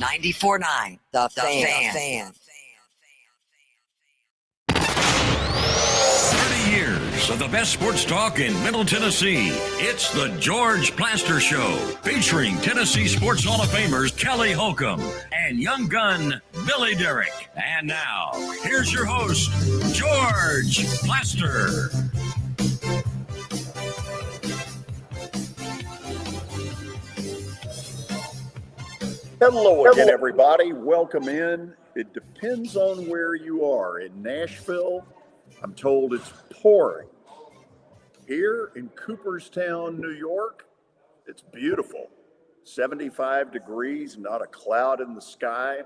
94.9 The Fan. 30 years of the best sports talk in Middle Tennessee. It's the George Plaster Show, featuring Tennessee Sports Hall of Famers Kelly Holcomb and young gun Billy Derrick. And now, here's your host, George Plaster. Hello again, everybody. Welcome in. It depends on where you are. In Nashville, I'm told it's pouring. Here in Cooperstown, New York, it's beautiful. 75 degrees, not a cloud in the sky.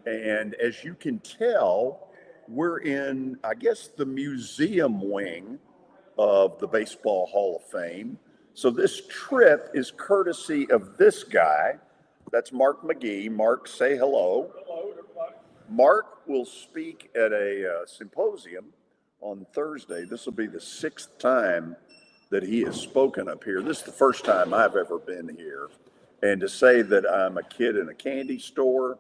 And as you can tell, we're in, I guess, the museum wing of the Baseball Hall of Fame. So this trip is courtesy of this guy. That's Mark McGee. Mark, say hello. Hello, everybody. Mark will speak at a symposium on Thursday. This will be the 6th time that he has spoken up here. This is the first time I've ever been here. And to say that I'm a kid in a candy store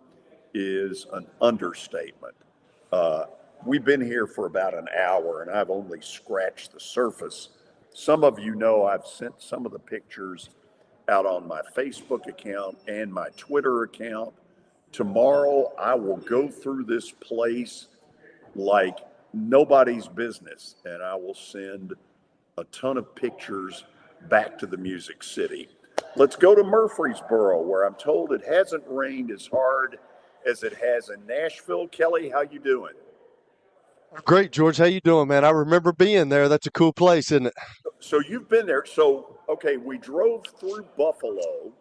is an understatement. We've been here for about an hour, and I've only scratched the surface. Some of you know I've sent some of the pictures out on my Facebook account and my Twitter account. Tomorrow, I will go through this place like nobody's business, and I will send a ton of pictures back to the Music City. Let's go to Murfreesboro, where I'm told it hasn't rained as hard as it has in Nashville. Kelly, how you doing? Great, George. How you doing, man? I remember being there. That's a cool place, isn't it? So you've been there. So, okay, we drove through Buffalo.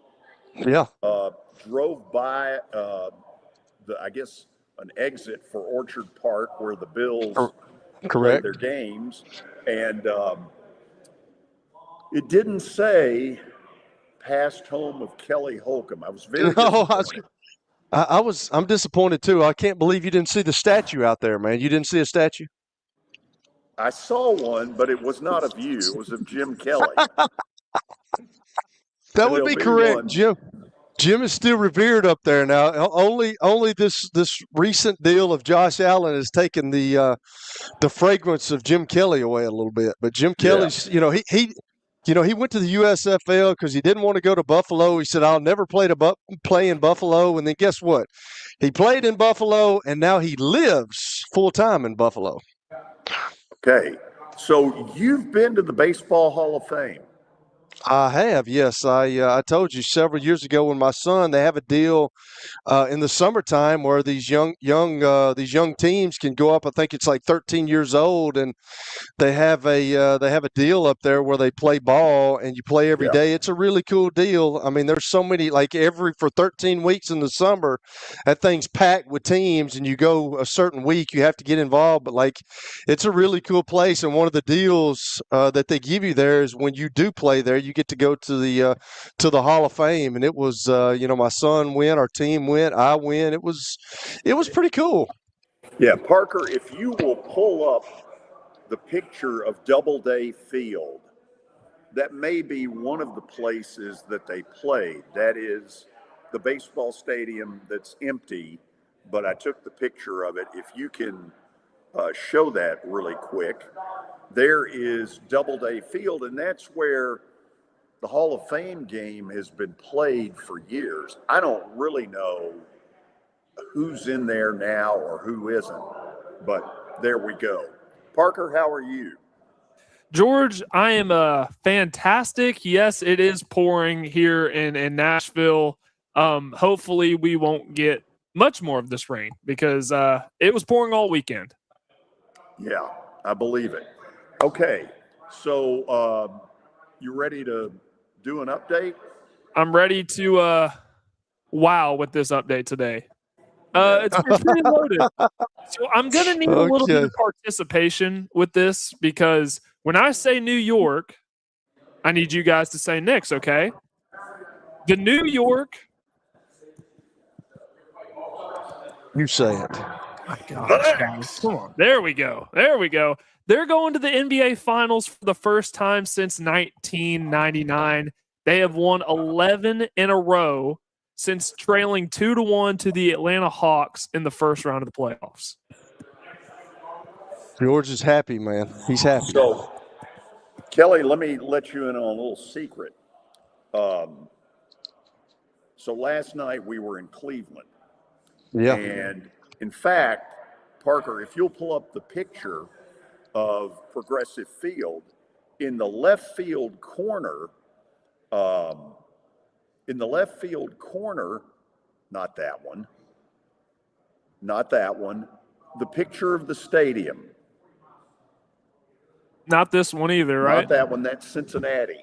Yeah. Drove by, I guess, an exit for Orchard Park where the Bills play their games. And it didn't say past home of Kelly Holcomb. I was very disappointed. I'm disappointed too. I can't believe you didn't see the statue out there, man. You didn't see a statue? I saw one, but it was not of you. It was of Jim Kelly. That would be correct. Jim is still revered up there now. Only this recent deal of Josh Allen has taken the fragrance of Jim Kelly away a little bit. But Jim Kelly's, he went to the USFL because he didn't want to go to Buffalo. He said, "I'll never play in Buffalo." And then guess what? He played in Buffalo, and now he lives full time in Buffalo. Okay, so you've been to the Baseball Hall of Fame. I have, yes. I told you several years ago when my son, they have a deal in the summertime where these young teams can go up. I think it's like 13 years old, and they have a deal up there where they play ball and you play every day. It's a really cool deal. I mean, there's so many, like for 13 weeks in the summer, that thing's packed with teams, and you go a certain week, you have to get involved. But like, it's a really cool place, and one of the deals that they give you there is when you do play there, you get to go to the Hall of Fame. And it was my son went, our team went, I went. It was pretty cool. Yeah, Parker, if you will pull up the picture of Doubleday Field, that may be one of the places that they played. That is the baseball stadium that's empty, but I took the picture of it. If you can show that really quick, there is Doubleday Field, and that's where the Hall of Fame game has been played for years. I don't really know who's in there now or who isn't, but there we go. Parker, how are you? George, I am fantastic. Yes, it is pouring here in Nashville. Hopefully we won't get much more of this rain because it was pouring all weekend. Yeah, I believe it. Okay, so you ready to do an update? I'm ready to wow with this update today. It's pretty loaded. So I'm going to need a little bit of participation with this because when I say New York, I need you guys to say Knicks, okay? The New York. You say it. My gosh, guys. Come on. There we go. They're going to the NBA Finals for the first time since 1999. They have won 11 in a row since trailing 2-1 to the Atlanta Hawks in the first round of the playoffs. George is happy, man. He's happy. So, Kelly, let me let you in on a little secret. So last night we were in Cleveland. Yeah. And in fact, Parker, if you'll pull up the picture of Progressive Field, in the left field corner, not that one, the picture of the stadium. Not this one either, right? Not that one, that's Cincinnati.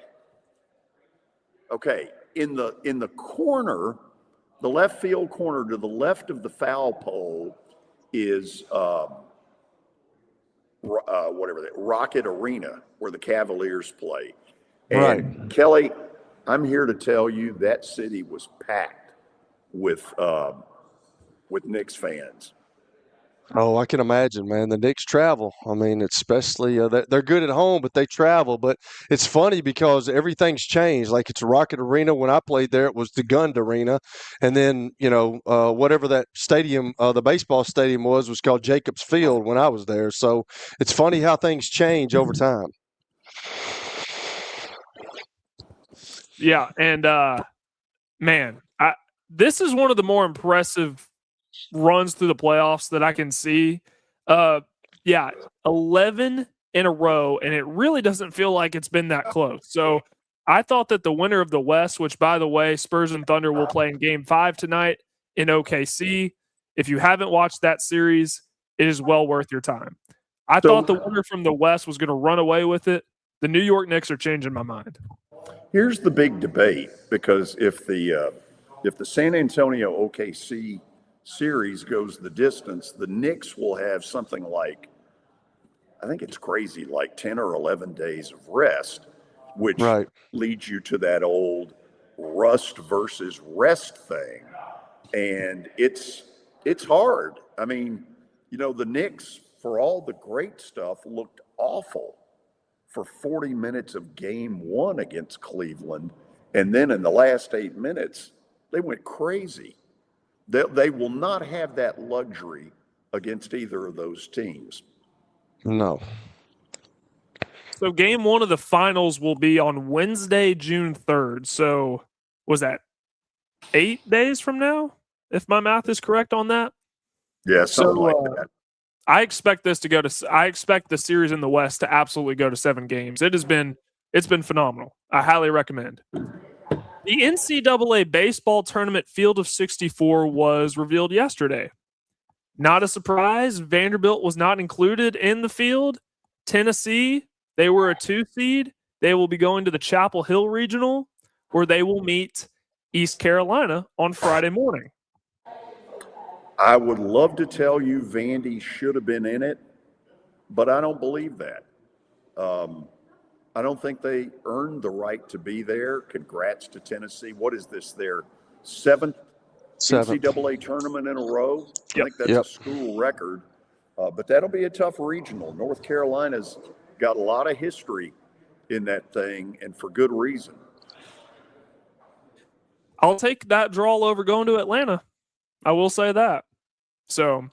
Okay, in the corner, the left field corner to the left of the foul pole is Rocket Arena, where the Cavaliers play. And Right. Kelly, I'm here to tell you that city was packed with Knicks fans. Oh, I can imagine, man. The Knicks travel. I mean, especially they're good at home, but they travel. But it's funny because everything's changed. Like it's Rocket Arena. When I played there, it was the Gund Arena, and then whatever that stadium, the baseball stadium was called Jacobs Field when I was there. So it's funny how things change over time. Yeah, and man, this is one of the more impressive runs through the playoffs that I can see. 11 in a row, and it really doesn't feel like it's been that close. So I thought that the winner of the West, which by the way, Spurs and Thunder will play in Game 5 tonight in OKC. If you haven't watched that series, it is well worth your time. I thought the winner from the West was going to run away with it. The New York Knicks are changing my mind. Here's the big debate, because if the San Antonio OKC series goes the distance, the Knicks will have something like, I think it's crazy, like 10 or 11 days of rest, which leads you to that old rust versus rest thing. And it's hard. I mean, the Knicks, for all the great stuff, looked awful for 40 minutes of Game 1 against Cleveland. And then in the last 8 minutes, they went crazy. They will not have that luxury against either of those teams. No. So Game 1 of the finals will be on Wednesday, June 3rd. So was that 8 days from now, if my math is correct on that? Yeah, something like that. I expect the series in the West to absolutely go to 7 games. It's been phenomenal. I highly recommend. The NCAA baseball tournament field of 64 was revealed yesterday. Not a surprise, Vanderbilt was not included in the field. Tennessee, they were a 2 seed. They will be going to the Chapel Hill Regional, where they will meet East Carolina on Friday morning. I would love to tell you Vandy should have been in it, but I don't believe that. I don't think they earned the right to be there. Congrats to Tennessee. What is this, their seventh NCAA tournament in a row? I think that's a school record. But that'll be a tough regional. North Carolina's got a lot of history in that thing, and for good reason. I'll take that draw over going to Atlanta. I will say that. So,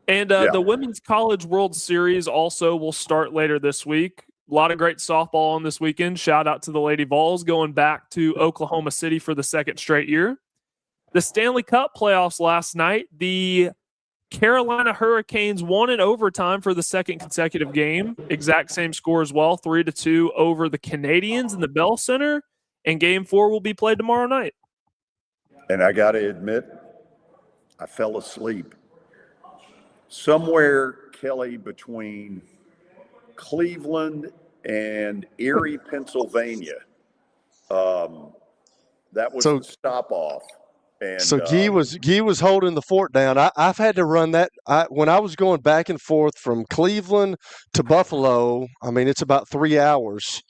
and the Women's College World Series also will start later this week. A lot of great softball on this weekend. Shout out to the Lady Vols going back to Oklahoma City for the 2nd straight year. The Stanley Cup playoffs last night. The Carolina Hurricanes won in overtime for the 2nd consecutive game. Exact same score as well, 3-2 over the Canadiens in the Bell Center. And Game 4 will be played tomorrow night. And I got to admit, I fell asleep. Somewhere, Kelly, between Cleveland and Erie, Pennsylvania. That was the stop off. And, so Guy was holding the fort down. I've had to run that. When I was going back and forth from Cleveland to Buffalo, I mean, it's about 3 hours,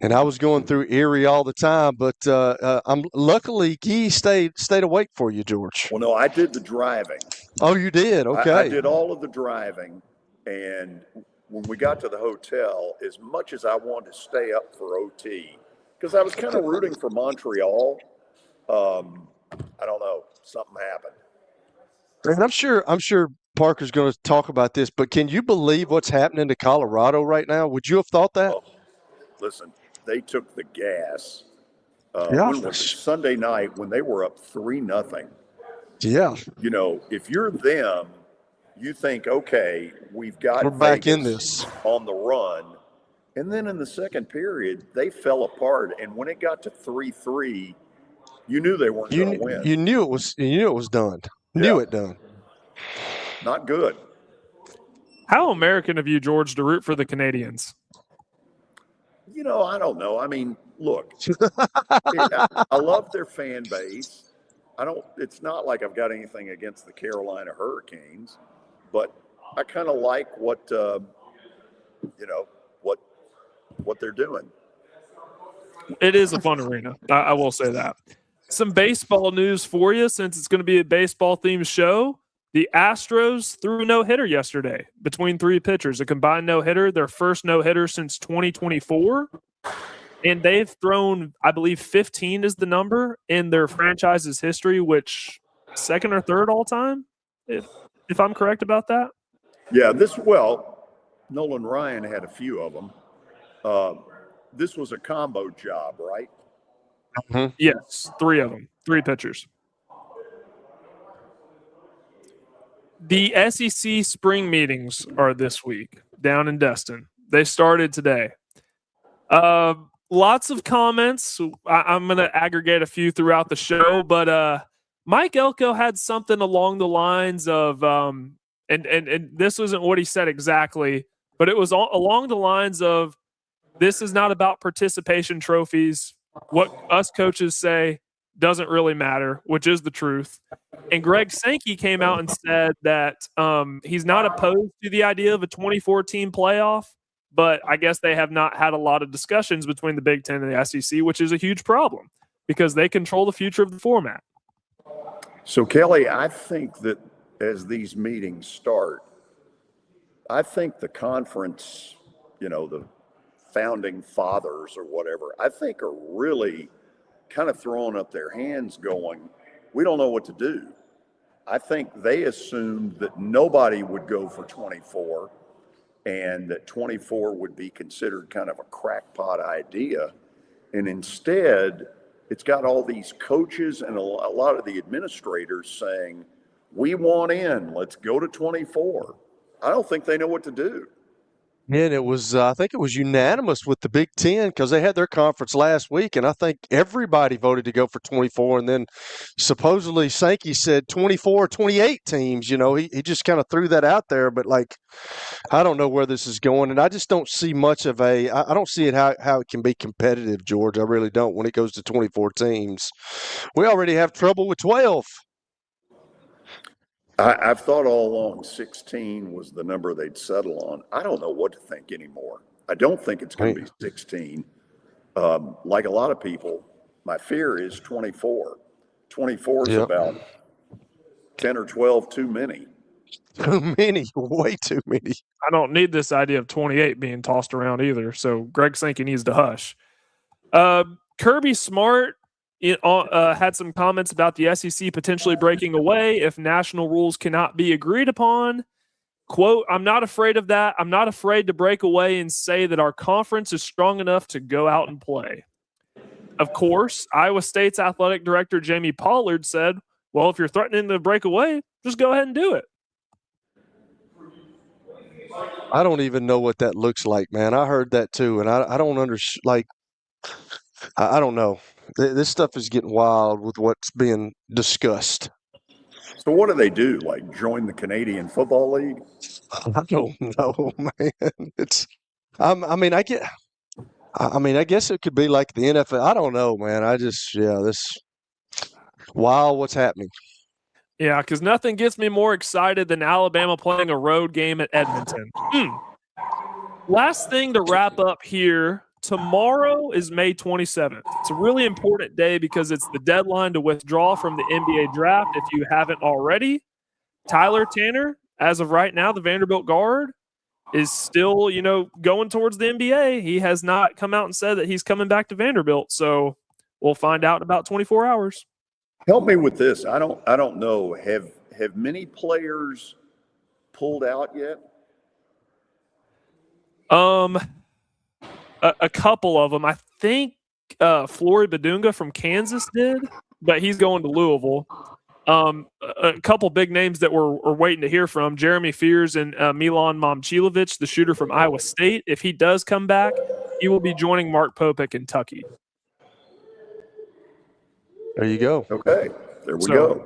and I was going through Erie all the time. But I'm luckily Guy stayed awake for you, George. Well, no, I did the driving. Oh, you did? Okay. I did all of the driving, and when we got to the hotel, as much as I wanted to stay up for OT, because I was kind of rooting for Montreal, I don't know. Something happened. And I'm sure Parker's going to talk about this, but can you believe what's happening to Colorado right now? Would you have thought that? Oh, listen, they took the gas. Yeah. When was it? Sunday night when they were up 3-0. Yeah. You know, if you're them, you think, okay, we're back Vegas in this on the run. And then in the second period, they fell apart. And when it got to 3-3, you knew they weren't going to win. You knew it was done. Yeah. Knew it done. Not good. How American of you, George, to root for the Canadians? You know, I don't know. I mean, look, I love their fan base. It's not like I've got anything against the Carolina Hurricanes, but I kind of like what they're doing. It is a fun arena. I will say that. Some baseball news for you, since it's going to be a baseball-themed show. The Astros threw a no-hitter yesterday between 3 pitchers, a combined no-hitter, their first no-hitter since 2024. And they've thrown, I believe, 15 is the number in their franchise's history, which second or third all time, if I'm correct about that. Yeah, Nolan Ryan had a few of them. This was a combo job, right? Mm-hmm. Yes, 3 of them, 3 pitchers. The SEC spring meetings are this week down in Destin. They started today. Lots of comments. I'm going to aggregate a few throughout the show, but Mike Elko had something along the lines of, and this wasn't what he said exactly, but it was along the lines of, this is not about participation trophies. What us coaches say doesn't really matter, which is the truth. And Greg Sankey came out and said that he's not opposed to the idea of a 24-team playoff, but I guess they have not had a lot of discussions between the Big Ten and the SEC, which is a huge problem because they control the future of the format. So, Kelly, I think that as these meetings start, I think the conference, the founding fathers or whatever, I think are really kind of throwing up their hands going, we don't know what to do. I think they assumed that nobody would go for 24 and that 24 would be considered kind of a crackpot idea. And instead, it's got all these coaches and a lot of the administrators saying, we want in, let's go to 24. I don't think they know what to do. And it was, I think it was unanimous with the Big Ten because they had their conference last week, and I think everybody voted to go for 24. And then supposedly Sankey said 24, 28 teams. He just kind of threw that out there. But, I don't know where this is going, and I just don't see much of I don't see it how it can be competitive, George. I really don't when it goes to 24 teams. We already have trouble with 12. I've thought all along 16 was the number they'd settle on. I don't know what to think anymore. I don't think it's going to be 16. Like a lot of people, my fear is 24. 24 is about 10 or 12 too many. Too many, way too many. I don't need this idea of 28 being tossed around either, so Greg Sankey needs to hush. Kirby Smart had some comments about the SEC potentially breaking away if national rules cannot be agreed upon. Quote, I'm not afraid of that. I'm not afraid to break away and say that our conference is strong enough to go out and play. Of course, Iowa State's athletic director, Jamie Pollard, said, well, if you're threatening to break away, just go ahead and do it. I don't even know what that looks like, man. I heard that too, and I don't understand. I don't know. This stuff is getting wild with what's being discussed. So what do they do? Join the Canadian Football League? I don't know, man. I guess it could be like the NFL. I don't know, man. This wild what's happening. Yeah, because nothing gets me more excited than Alabama playing a road game at Edmonton. Last thing to wrap up here. Tomorrow is May 27th. It's a really important day because it's the deadline to withdraw from the NBA draft if you haven't already. Tyler Tanner, as of right now, the Vanderbilt guard, is still, going towards the NBA. He has not come out and said that he's coming back to Vanderbilt. So we'll find out in about 24 hours. Help me with this. I don't know. Have many players pulled out yet? A couple of them. I think Flory Badunga from Kansas did, but he's going to Louisville. A couple big names that we're waiting to hear from: Jeremy Fears and Milan Momcilovic, the shooter from Iowa State. If he does come back, he will be joining Mark Pope at Kentucky. There you go. Okay, there we go.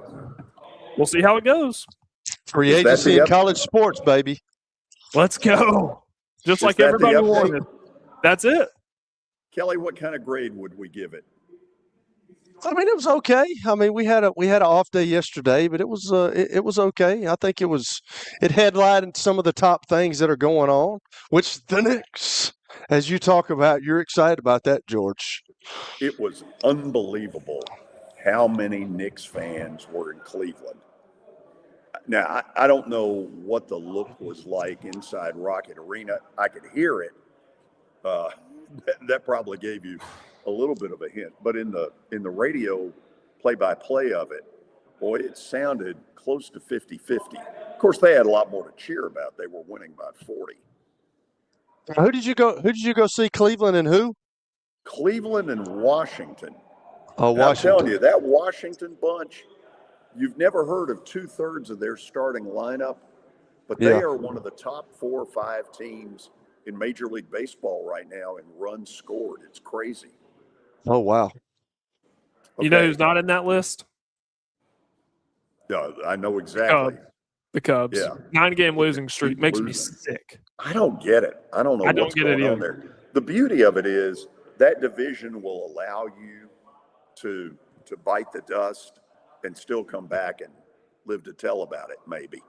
We'll see how it goes. Free agency in college sports, baby. Let's go. Just like everybody wanted. That's it. Kelly, what kind of grade would we give it? I mean, it was okay. I mean, we had an off day yesterday, but it was okay. I think it headlined some of the top things that are going on, which the Knicks, as you talk about, you're excited about that, George. It was unbelievable how many Knicks fans were in Cleveland. Now, I don't know what the look was like inside Rocket Arena. I could hear it. That probably gave you a little bit of a hint. But in the radio play-by-play of it, boy, it sounded close to 50-50. Of course, they had a lot more to cheer about. They were winning by 40. Who did you go see? Cleveland and who? Cleveland and Washington. Oh, Washington. I'm telling you, that Washington bunch, you've never heard of 2/3 of their starting lineup, but they are one of the top 4 or 5 teams in Major League Baseball right now in runs scored. It's crazy. Oh, wow. Okay. You know who's not in that list? Yeah, I know exactly. The Cubs. Yeah. 9-game losing streak makes me sick. I don't get it. I don't know what's going on there. The beauty of it is that division will allow you to bite the dust and still come back and live to tell about it, maybe.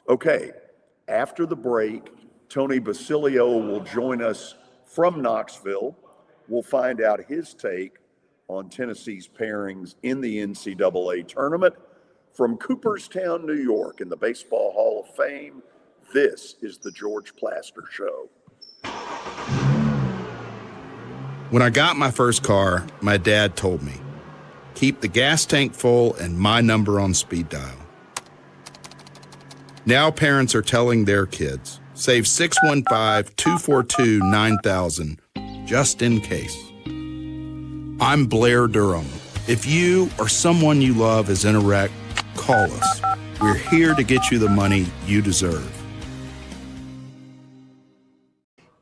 Okay, after the break, Tony Basilio will join us from Knoxville. We'll find out his take on Tennessee's pairings in the NCAA tournament. From Cooperstown, New York, in the Baseball Hall of Fame, this is the George Plaster Show. When I got my first car, my dad told me, keep the gas tank full and my number on speed dial. Now parents are telling their kids, save 615-242-9000 just in case. I'm Blair Durham. If you or someone you love is in a wreck, call us. We're here to get you the money you deserve.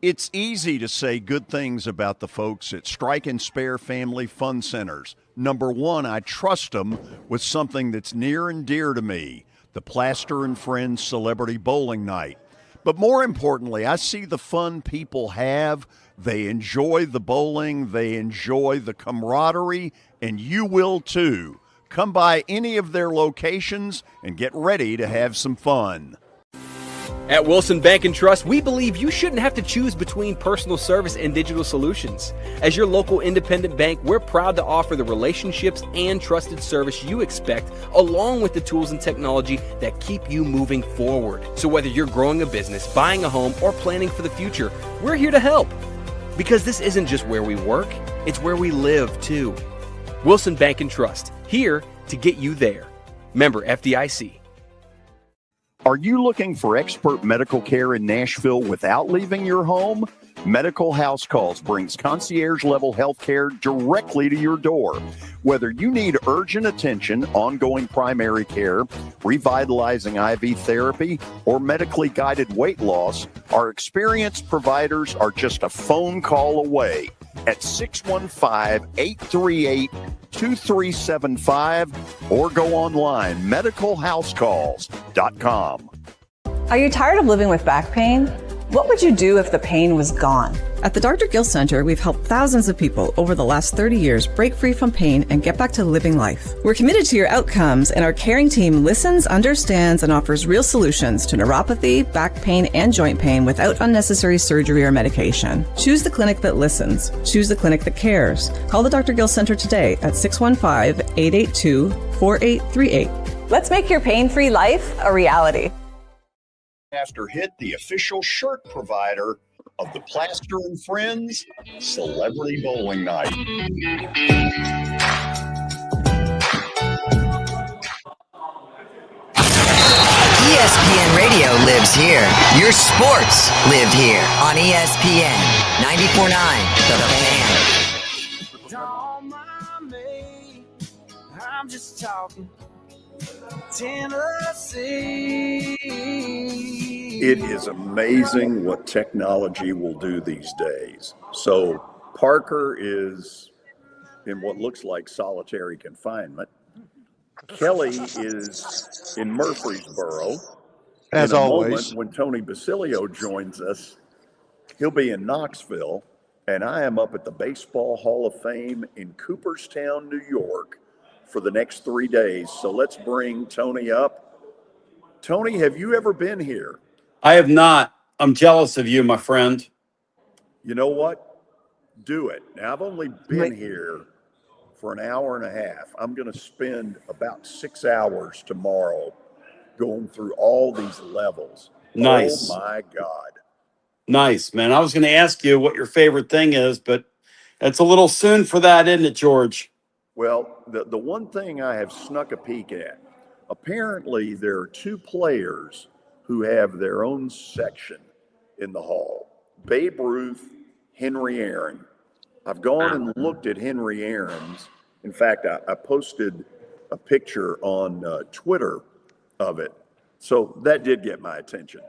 It's easy to say good things about the folks at Strike and Spare Family Fun Centers. Number one, I trust them with something that's near and dear to me, the Plaster and Friends Celebrity Bowling Night. But more importantly, I see the fun people have. They enjoy the bowling, they enjoy the camaraderie, and you will too. Come by any of their locations and get ready to have some fun. At Wilson Bank & Trust, we believe you shouldn't have to choose between personal service and digital solutions. As your local independent bank, we're proud to offer the relationships and trusted service you expect, along with the tools and technology that keep you moving forward. So whether you're growing a business, buying a home, or planning for the future, we're here to help. Because this isn't just where we work, it's where we live too. Wilson Bank & Trust, here to get you there. Member FDIC. Are you looking for expert medical care in Nashville without leaving your home? Medical House Calls brings concierge-level health care directly to your door. Whether you need urgent attention, ongoing primary care, revitalizing IV therapy, or medically guided weight loss, our experienced providers are just a phone call away at 615-838-2375 or go online, medicalhousecalls.com. Are you tired of living with back pain? What would you do if the pain was gone? At the Dr. Gill Center, we've helped thousands of people over the last 30 years break free from pain and get back to living life. We're committed to your outcomes, and our caring team listens, understands, and offers real solutions to neuropathy, back pain, and joint pain without unnecessary surgery or medication. Choose the clinic that listens. Choose the clinic that cares. Call the Dr. Gill Center today at 615-882-4838. Let's make your pain-free life a reality. After hit the official shirt provider of the Plaster and Friends Celebrity Bowling Night. ESPN Radio lives here. Your sports live here on ESPN 94.9 The Fan. I'm just talking Tennessee. It is amazing what technology will do these days. So Parker is in what looks like solitary confinement. Kelly is in Murfreesboro. As in a always. Moment, when Tony Basilio joins us, he'll be in Knoxville, and I am up at the Baseball Hall of Fame in Cooperstown, New York, for the next 3 days. So let's bring Tony up. Tony, have you ever been here? I have not. I'm jealous of you, my friend. You know what? Do it. Now, I've only been here for an hour and a half. I'm going to spend about 6 hours tomorrow going through all these levels. Nice. Oh, my God. Nice, man. I was going to ask you what your favorite thing is, but it's a little soon for that, isn't it, George? Well, the one thing I have snuck a peek at, apparently there are 2 players who have their own section in the hall. Babe Ruth, Henry Aaron. I've gone and looked at Henry Aaron's. In fact, I posted a picture on Twitter of it. So that did get my attention.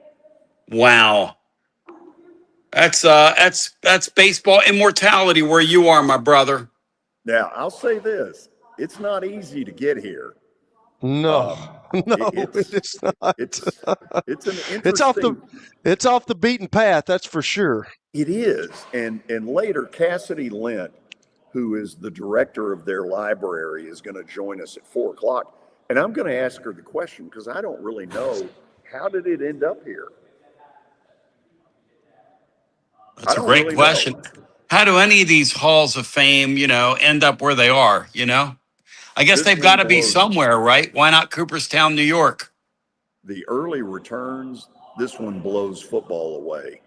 Wow. That's baseball immortality where you are, my brother. Now, I'll say this. It's not easy to get here. No, it's not. It's an interesting. It's off the beaten path. That's for sure. It is, and later Cassidy Lent, who is the director of their library, is going to join us at 4:00, and I'm going to ask her the question because I don't really know how did it end up here. That's a great question. How do any of these halls of fame, end up where they are? I guess they've got to be somewhere, right? Why not Cooperstown, New York? The early returns, this one blows football away.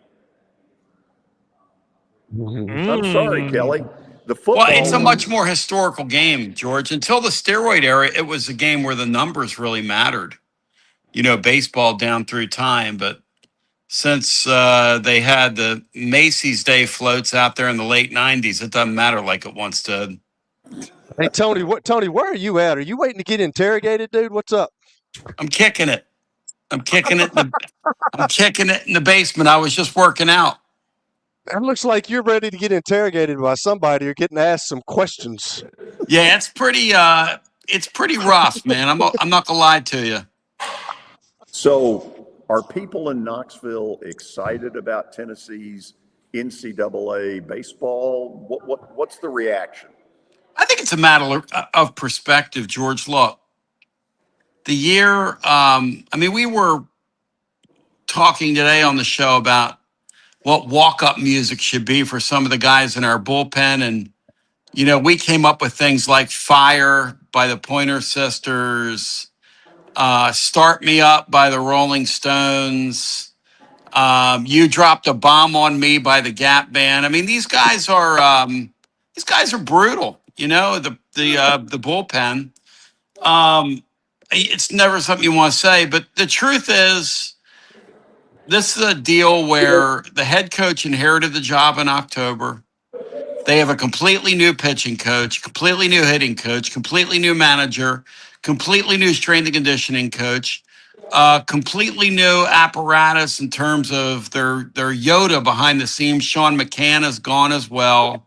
I'm sorry, Kelly. The football. Well, it's a much more historical game, George. Until the steroid era, it was a game where the numbers really mattered. Baseball down through time. But since they had the Macy's Day floats out there in the late 90s, it doesn't matter like it once did. Hey, Tony, where are you at? Are you waiting to get interrogated, dude? What's up? I'm kicking it. I'm kicking it in the basement. I was just working out. It looks like you're ready to get interrogated by somebody or getting asked some questions. Yeah, it's pretty rough, man. I'm not gonna lie to you. So, are people in Knoxville excited about Tennessee's NCAA baseball? What's the reaction? I think it's a matter of perspective, George. Look, the year, we were talking today on the show about what walk-up music should be for some of the guys in our bullpen. And, we came up with things like Fire by the Pointer Sisters, Start Me Up by the Rolling Stones, You Dropped a Bomb on Me by the Gap Band. These guys are brutal, the bullpen. It's never something you want to say, but the truth is, this is a deal where the head coach inherited the job in October. They have a completely new pitching coach, completely new hitting coach, completely new manager, completely new strength and conditioning coach, completely new apparatus in terms of their Yoda behind the scenes. Sean McCann is gone as well.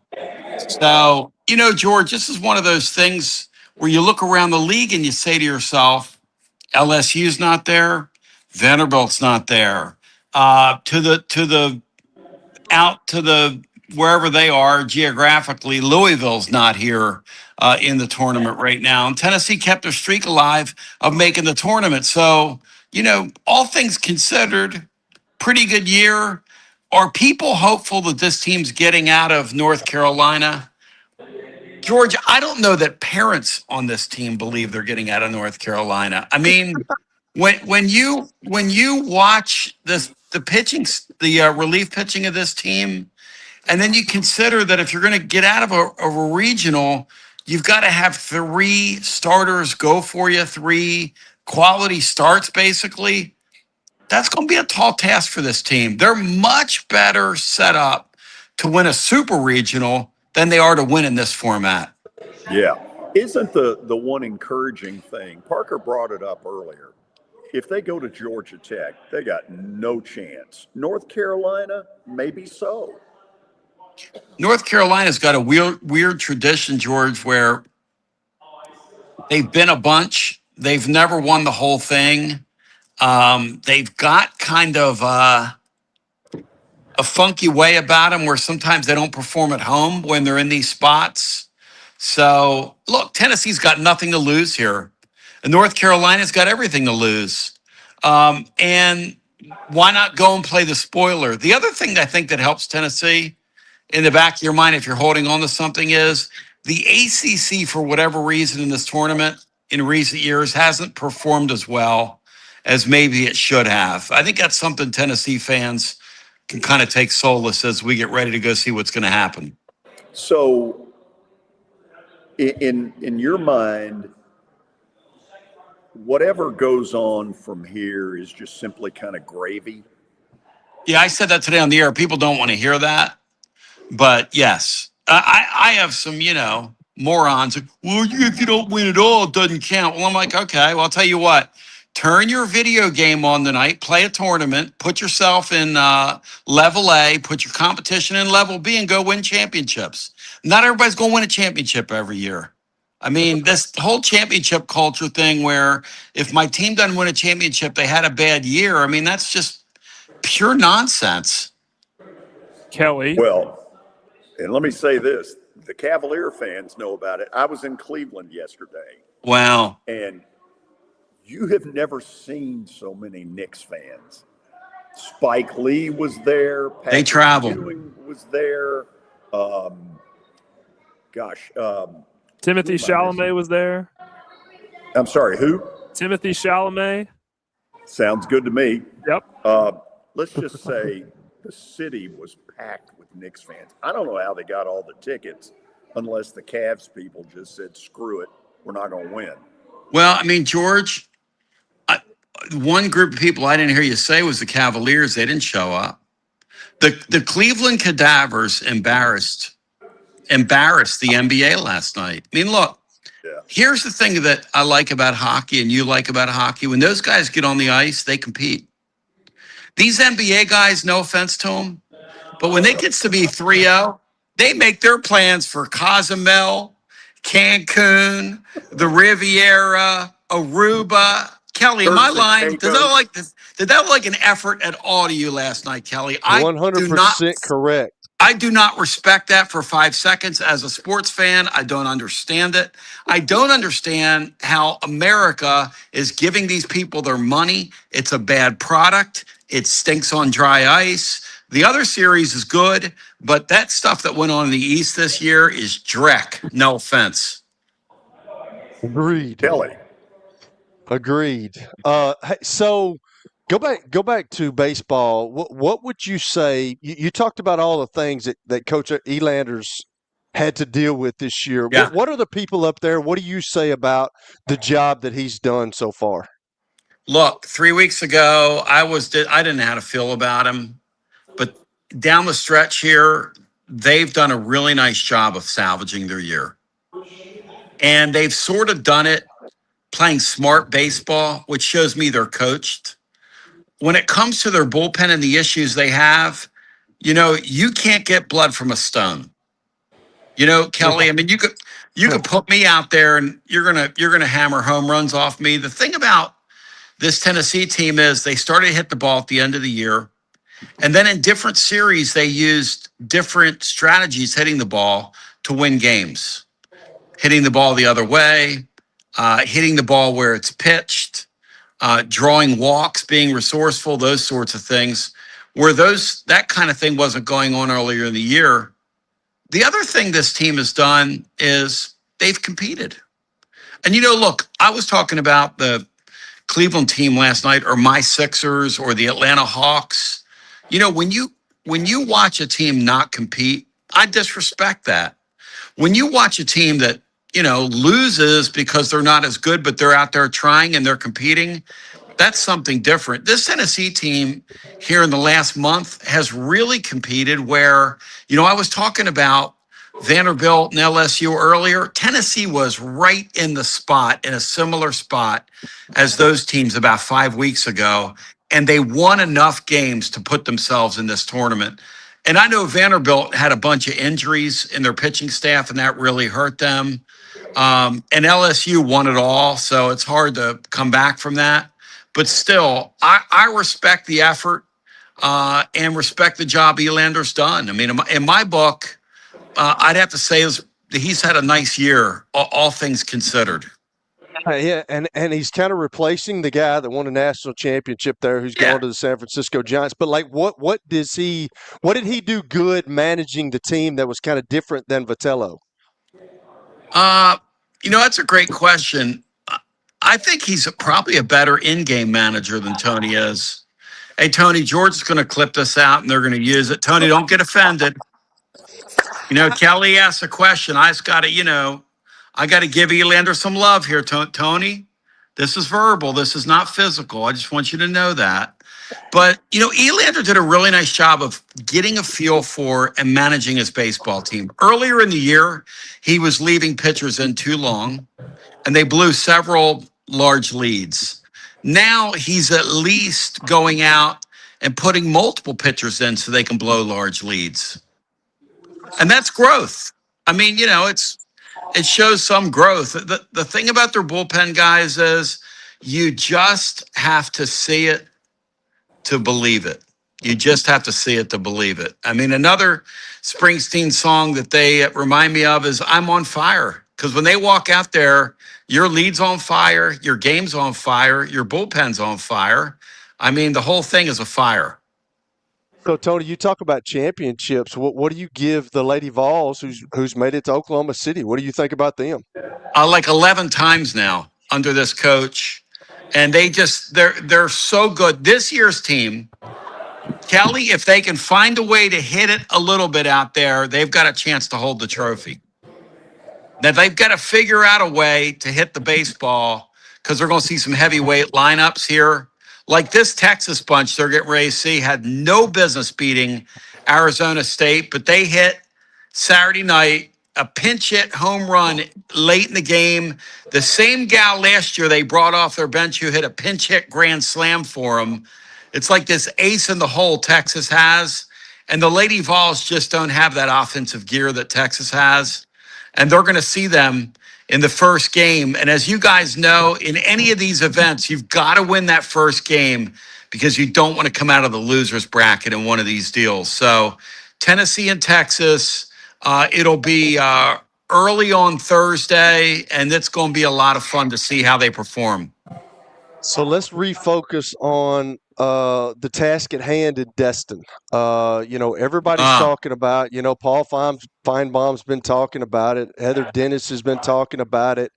So, George, this is one of those things where you look around the league and you say to yourself, LSU's not there, Vanderbilt's not there. To the wherever they are geographically, Louisville's not here in the tournament right now. And Tennessee kept their streak alive of making the tournament. So, all things considered, pretty good year. Are people hopeful that this team's getting out of North Carolina? George, I don't know that parents on this team believe they're getting out of North Carolina. When you watch the pitching, the relief pitching of this team, and then you consider that if you're going to get out of a regional, you've got to have 3 starters go for you, 3 quality starts, basically. That's going to be a tall task for this team. They're much better set up to win a super regional than they are to win in this format. Yeah. Isn't the one encouraging thing, Parker brought it up earlier, if they go to Georgia Tech, they got no chance. North Carolina, maybe so. North Carolina's got a weird tradition, George, where they've been a bunch. They've never won the whole thing. They've got kind of a funky way about them where sometimes they don't perform at home when they're in these spots. So, look, Tennessee's got nothing to lose here. And North Carolina's got everything to lose. And why not go and play the spoiler? The other thing I think that helps Tennessee in the back of your mind, if you're holding on to something, is the ACC, for whatever reason in this tournament in recent years, hasn't performed as well as maybe it should have. I think that's something Tennessee fans can kind of take solace as we get ready to go see what's going to happen. So, in your mind, whatever goes on from here is just simply kind of gravy? Yeah, I said that today on the air. People don't want to hear that. But yes, I have some, morons. Well, if you don't win at all, it doesn't count. Well, I'm like, okay, well, I'll tell you what. Turn your video game on tonight, play a tournament, put yourself in level A, put your competition in level B, and go win championships. Not everybody's going to win a championship every year. I mean, this whole championship culture thing where if my team doesn't win a championship, they had a bad year. I mean, that's just pure nonsense. Kelly. Well, and let me say this. The Cavalier fans know about it. I was in Cleveland yesterday. Wow. And you have never seen so many Knicks fans. Spike Lee was there. They travel. Ewing was there. Timothy Chalamet was there. I'm sorry, who? Timothy Chalamet. Sounds good to me. Yep. Let's just say the city was packed with Knicks fans. I don't know how they got all the tickets unless the Cavs people just said, screw it, we're not going to win. Well, I mean, George, one group of people I didn't hear you say was the Cavaliers. They didn't show up. The Cleveland Cadavers embarrassed the NBA last night. I mean, look, Here's the thing that I like about hockey and you like about hockey. When those guys get on the ice, they compete. These NBA guys, no offense to them, but when it gets to be 3-0, they make their plans for Cozumel, Cancun, the Riviera, Aruba. Kelly, am I lying? Did that look like an effort at all to you last night, Kelly? 100% correct. I do not respect that for 5 seconds. As a sports fan, I don't understand it. I don't understand how America is giving these people their money. It's a bad product. It stinks on dry ice. The other series is good, but that stuff that went on in the East this year is dreck. No offense. Agreed. Kelly. Agreed. Hey, so go back to baseball. What would you say? You talked about all the things that Coach Elanders had to deal with this year. Yeah. What are the people up there? What do you say about the job that he's done so far? Look, 3 weeks ago, I didn't know how to feel about him, but down the stretch here, they've done a really nice job of salvaging their year. And they've sort of done it playing smart baseball, which shows me they're coached. When it comes to their bullpen and the issues they have, you can't get blood from a stone. Kelly, I mean, you could put me out there and you're gonna hammer home runs off me. The thing about this Tennessee team is they started to hit the ball at the end of the year. And then in different series, they used different strategies hitting the ball to win games. Hitting the ball the other way, hitting the ball where it's pitched, drawing walks, being resourceful, those sorts of things. Where that kind of thing wasn't going on earlier in the year. The other thing this team has done is they've competed. And, look, I was talking about the Cleveland team last night, or my Sixers, or the Atlanta Hawks. When you watch a team not compete, I disrespect that. When you watch a team that, loses because they're not as good, but they're out there trying and they're competing, That's something different. This Tennessee team here in the last month has really competed where, I was talking about Vanderbilt and LSU earlier. Tennessee was right in the spot, in a similar spot as those teams about 5 weeks ago, and they won enough games to put themselves in this tournament. And I know Vanderbilt had a bunch of injuries in their pitching staff, and that really hurt them. And LSU won it all, so it's hard to come back from that. But still, I respect the effort and respect the job Elander's done. I mean, in my book, I'd have to say he's had a nice year, all things considered. Yeah, and he's kind of replacing the guy that won a national championship there, who's gone to the San Francisco Giants. But like, what did he do good managing the team that was kind of different than Vitello? That's a great question. I think he's probably a better in-game manager than Tony is. Hey, Tony, George is going to clip this out, and they're going to use it. Tony, don't get offended. Kelly asked a question. I got to give Elander some love here, Tony. This is verbal. This is not physical. I just want you to know that. But, Elander did a really nice job of getting a feel for and managing his baseball team. Earlier in the year, he was leaving pitchers in too long, and they blew several large leads. Now he's at least going out and putting multiple pitchers in so they can blow large leads. And that's growth. I mean, it shows some growth. The thing about their bullpen guys is you just have to see it to believe it. You just have to see it to believe it. I mean, another Springsteen song that they remind me of is I'm on Fire. Because when they walk out there, your lead's on fire, your game's on fire, your bullpen's on fire. I mean, the whole thing is a fire. So, Tony, you talk about championships. What do you give the Lady Vols who's made it to Oklahoma City? What do you think about them? Like 11 times now under this coach. And they're so good. This year's team, Kelly, if they can find a way to hit it a little bit out there, they've got a chance to hold the trophy. Now, they've got to figure out a way to hit the baseball because they're going to see some heavyweight lineups here. Like this Texas bunch they're getting ready to see had no business beating Arizona State, but they hit Saturday night a pinch hit home run late in the game. The same gal last year they brought off their bench who hit a pinch hit grand slam for them. It's like this ace in the hole Texas has, and the Lady Vols just don't have that offensive gear that Texas has. And they're going to see them in the first game. And as you guys know, in any of these events, you've got to win that first game because you don't want to come out of the loser's bracket in one of these deals. So Tennessee and Texas, it'll be early on Thursday, and it's going to be a lot of fun to see how they perform. So let's refocus on the task at hand in Destin. Everybody's talking about, Paul Feinbaum's been talking about it. Heather Dennis has been talking about it.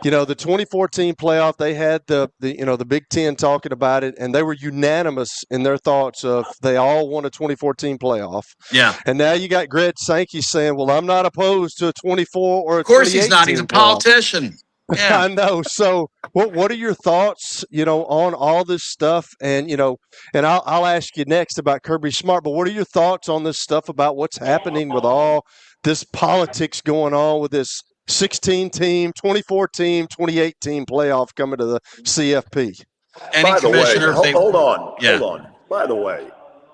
The 2014 playoff, they had the Big Ten talking about it, and they were unanimous in their thoughts of they all want a 2014 playoff. Yeah. And now you got Greg Sankey saying, well, I'm not opposed to a 24 or a 2018 Of course he's not. He's a politician. Yeah. I know. So what are your thoughts, on all this stuff? And, and I'll ask you next about Kirby Smart, but what are your thoughts on this stuff about what's happening with all this politics going on with this 16-team, 24-team, 28-team playoff coming to the CFP? By the way, hold on. Yeah. Hold on. By the way,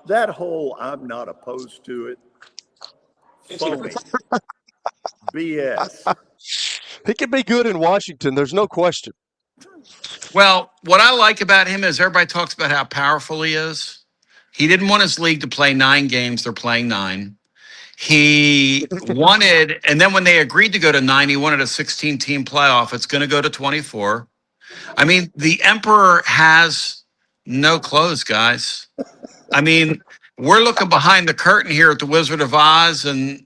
that whole I'm not opposed to it, phony, BS. He can be good in Washington. There's no question. Well, what I like about him is everybody talks about how powerful he is. He didn't want his league to play 9 games. They're playing 9. He wanted, and then when they agreed to go to 9, he wanted a 16-team playoff. It's going to go to 24. I mean, the Emperor has no clothes, guys. I mean, we're looking behind the curtain here at the Wizard of Oz, and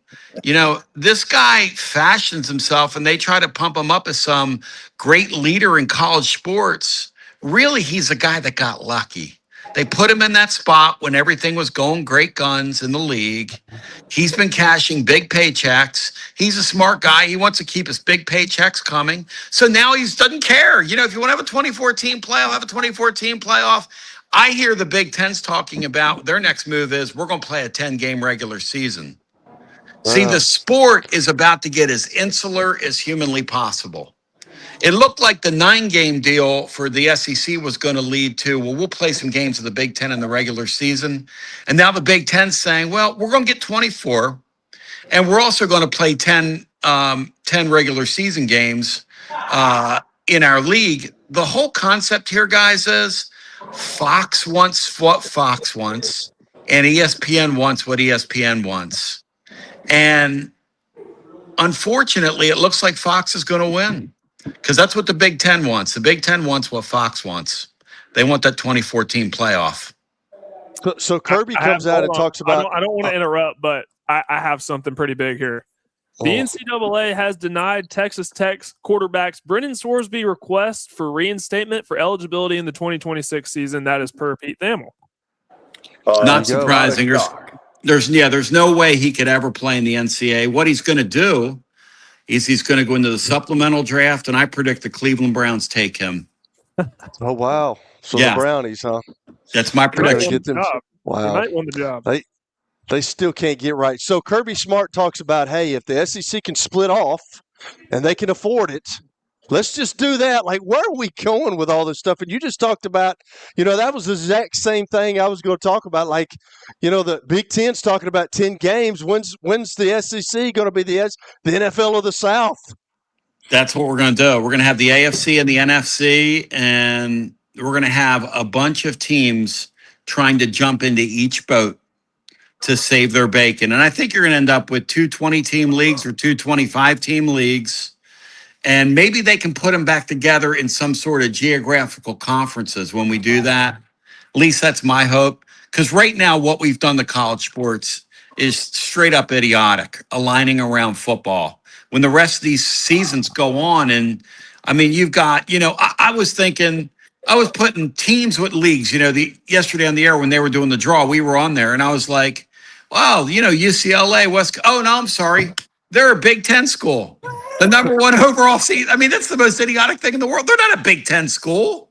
this guy fashions himself, and they try to pump him up as some great leader in college sports. Really, he's a guy that got lucky. They put him in that spot when everything was going great guns in the league. He's been cashing big paychecks. He's a smart guy. He wants to keep his big paychecks coming. So now he doesn't care. You know, if you want to have a 2014 playoff, have a 2014 playoff. I hear the Big Ten's talking about their next move is we're going to play a 10-game regular season. See, the sport is about to get as insular as humanly possible. It looked like the 9-game deal for the SEC was going to lead to, well, we'll play some games of the Big Ten in the regular season. And now the Big Ten's saying, well, we're going to get 24, and we're also going to play 10 regular season games in our league. The whole concept here, guys, is Fox wants what Fox wants, and ESPN wants what ESPN wants. And unfortunately, it looks like Fox is going to win. Because that's what the Big Ten wants. The Big Ten wants what Fox wants. They want that 2014 playoff. So Kirby comes out and talks about. I don't want to interrupt, but I have something pretty big here. The NCAA has denied Texas Tech's quarterback's Brennan Sorsby request for reinstatement for eligibility in the 2026 season. That is per Pete Thamel. Not surprising. There's no way he could ever play in the NCAA. What he's going to do is he's going to go into the supplemental draft, and I predict the Cleveland Browns take him. Oh, wow. So the Brownies, huh? That's my prediction. Wow. He might win the job. They still can't get right. So Kirby Smart talks about, hey, if the SEC can split off and they can afford it, let's just do that. Like, where are we going with all this stuff? And you just talked about, that was the exact same thing I was going to talk about. Like, the Big Ten's talking about 10 games. When's the SEC going to be the NFL of the South? That's what we're going to do. We're going to have the AFC and the NFC, and we're going to have a bunch of teams trying to jump into each boat to save their bacon. And I think you're going to end up with 2 20-team leagues or 2 25-team leagues. And maybe they can put them back together in some sort of geographical conferences when we do that. At least that's my hope. Because right now, what we've done to college sports is straight up idiotic, aligning around football. When the rest of these seasons go on, and I mean, you've got, I was putting teams with leagues, yesterday on the air when they were doing the draw, we were on there, and I was like, wow, UCLA, oh, no, I'm sorry. They're a Big Ten school. The number 1 overall seed. I mean, that's the most idiotic thing in the world. They're not a Big Ten school.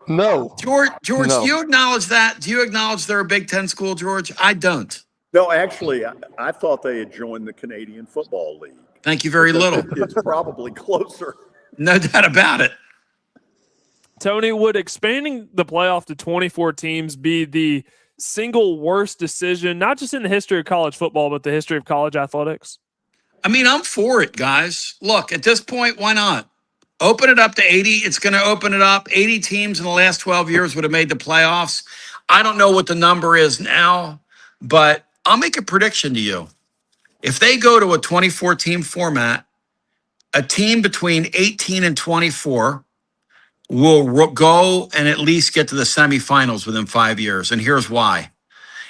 No. George, no. Do you acknowledge that? Do you acknowledge they're a Big Ten school, George? I don't. No, actually, I thought they had joined the Canadian Football League. Thank you very little. It's probably closer. No doubt about it. Tony, would expanding the playoff to 24 teams be the single worst decision, not just in the history of college football, but the history of college athletics? I mean, I'm for it, guys. Look, at this point, why not? Open it up to 80. It's going to open it up. 80 teams in the last 12 years would have made the playoffs. I don't know what the number is now, but I'll make a prediction to you. If they go to a 24-team format, a team between 18 and 24 will go and at least get to the semifinals within 5 years. And here's why.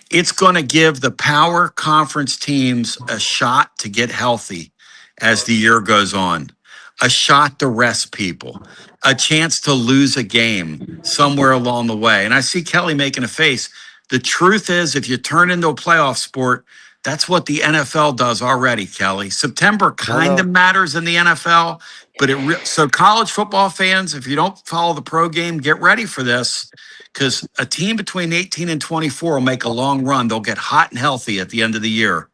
It's going to give the power conference teams a shot to get healthy as the year goes on, a shot to rest people, a chance to lose a game somewhere along the way. And I see Kelly making a face. The truth is, if you turn into a playoff sport, that's what the NFL does already, Kelly. September kind of matters in the NFL, but so college football fans, if you don't follow the pro game, get ready for this. Because a team between 18 and 24 will make a long run. They'll get hot and healthy at the end of the year.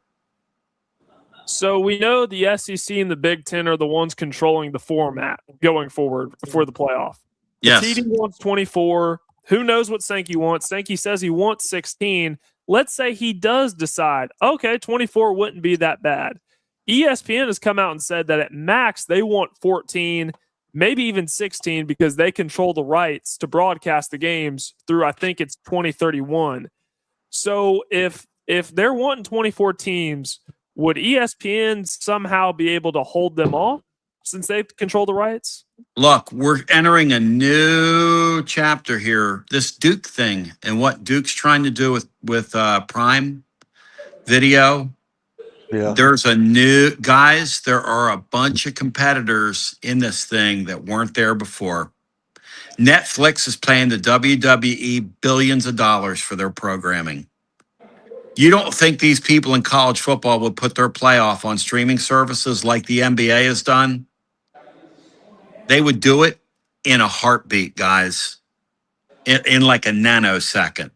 So we know the SEC and the Big Ten are the ones controlling the format going forward for the playoff. Yes. The TD wants 24. Who knows what Sankey wants? Sankey says he wants 16. Let's say he does decide, okay, 24 wouldn't be that bad. ESPN has come out and said that at max they want 14, maybe even 16, because they control the rights to broadcast the games through, I think it's 2031. So if they're wanting 24 teams, would ESPN somehow be able to hold them off since they control the rights? Look, we're entering a new chapter here. This Duke thing and what Duke's trying to do with Prime Video. Yeah. There's there are a bunch of competitors in this thing that weren't there before. Netflix is paying the WWE billions of dollars for their programming. You don't think these people in college football would put their playoff on streaming services like the NBA has done? They would do it in a heartbeat, guys, in like a nanosecond.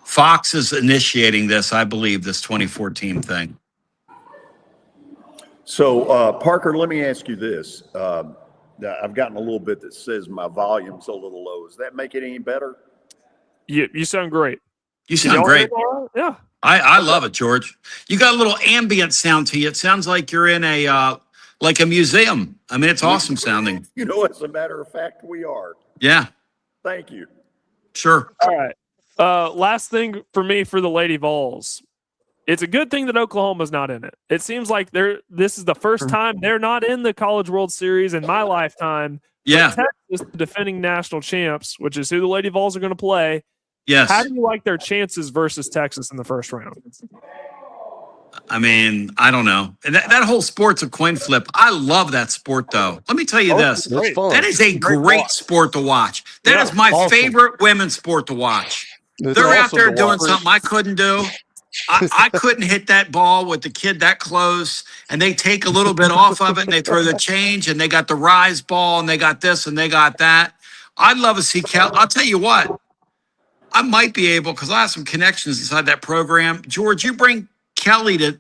Fox is initiating this, I believe, this 2014 thing. So, Parker, let me ask you this. I've gotten a little bit that says my volume's a little low. Does that make it any better? You sound great. You sound great. Yeah. I love it, George. You got a little ambient sound to you. It sounds like you're in a like a museum. I mean, it's awesome sounding. You know, as a matter of fact, we are. Yeah. Thank you. Sure. All right. Last thing for me for the Lady Vols. It's a good thing that Oklahoma's not in it. It seems like this is the first time they're not in the College World Series in my lifetime. Yeah. But Texas, the defending national champs, which is who the Lady Vols are going to play. Yes. How do you like their chances versus Texas in the first round? I mean, I don't know. That whole sport's a coin flip. I love that sport, though. Let me tell you this. That is a great sport to watch. That is my favorite women's sport to watch. They're out there doing something I couldn't do. I couldn't hit that ball with the kid that close, and they take a little bit off of it, and they throw the change, and they got the rise ball, and they got this, and they got that. I'd love to see Cal. I'll tell you what. I might be able, because I have some connections inside that program. George, you bring Kelly to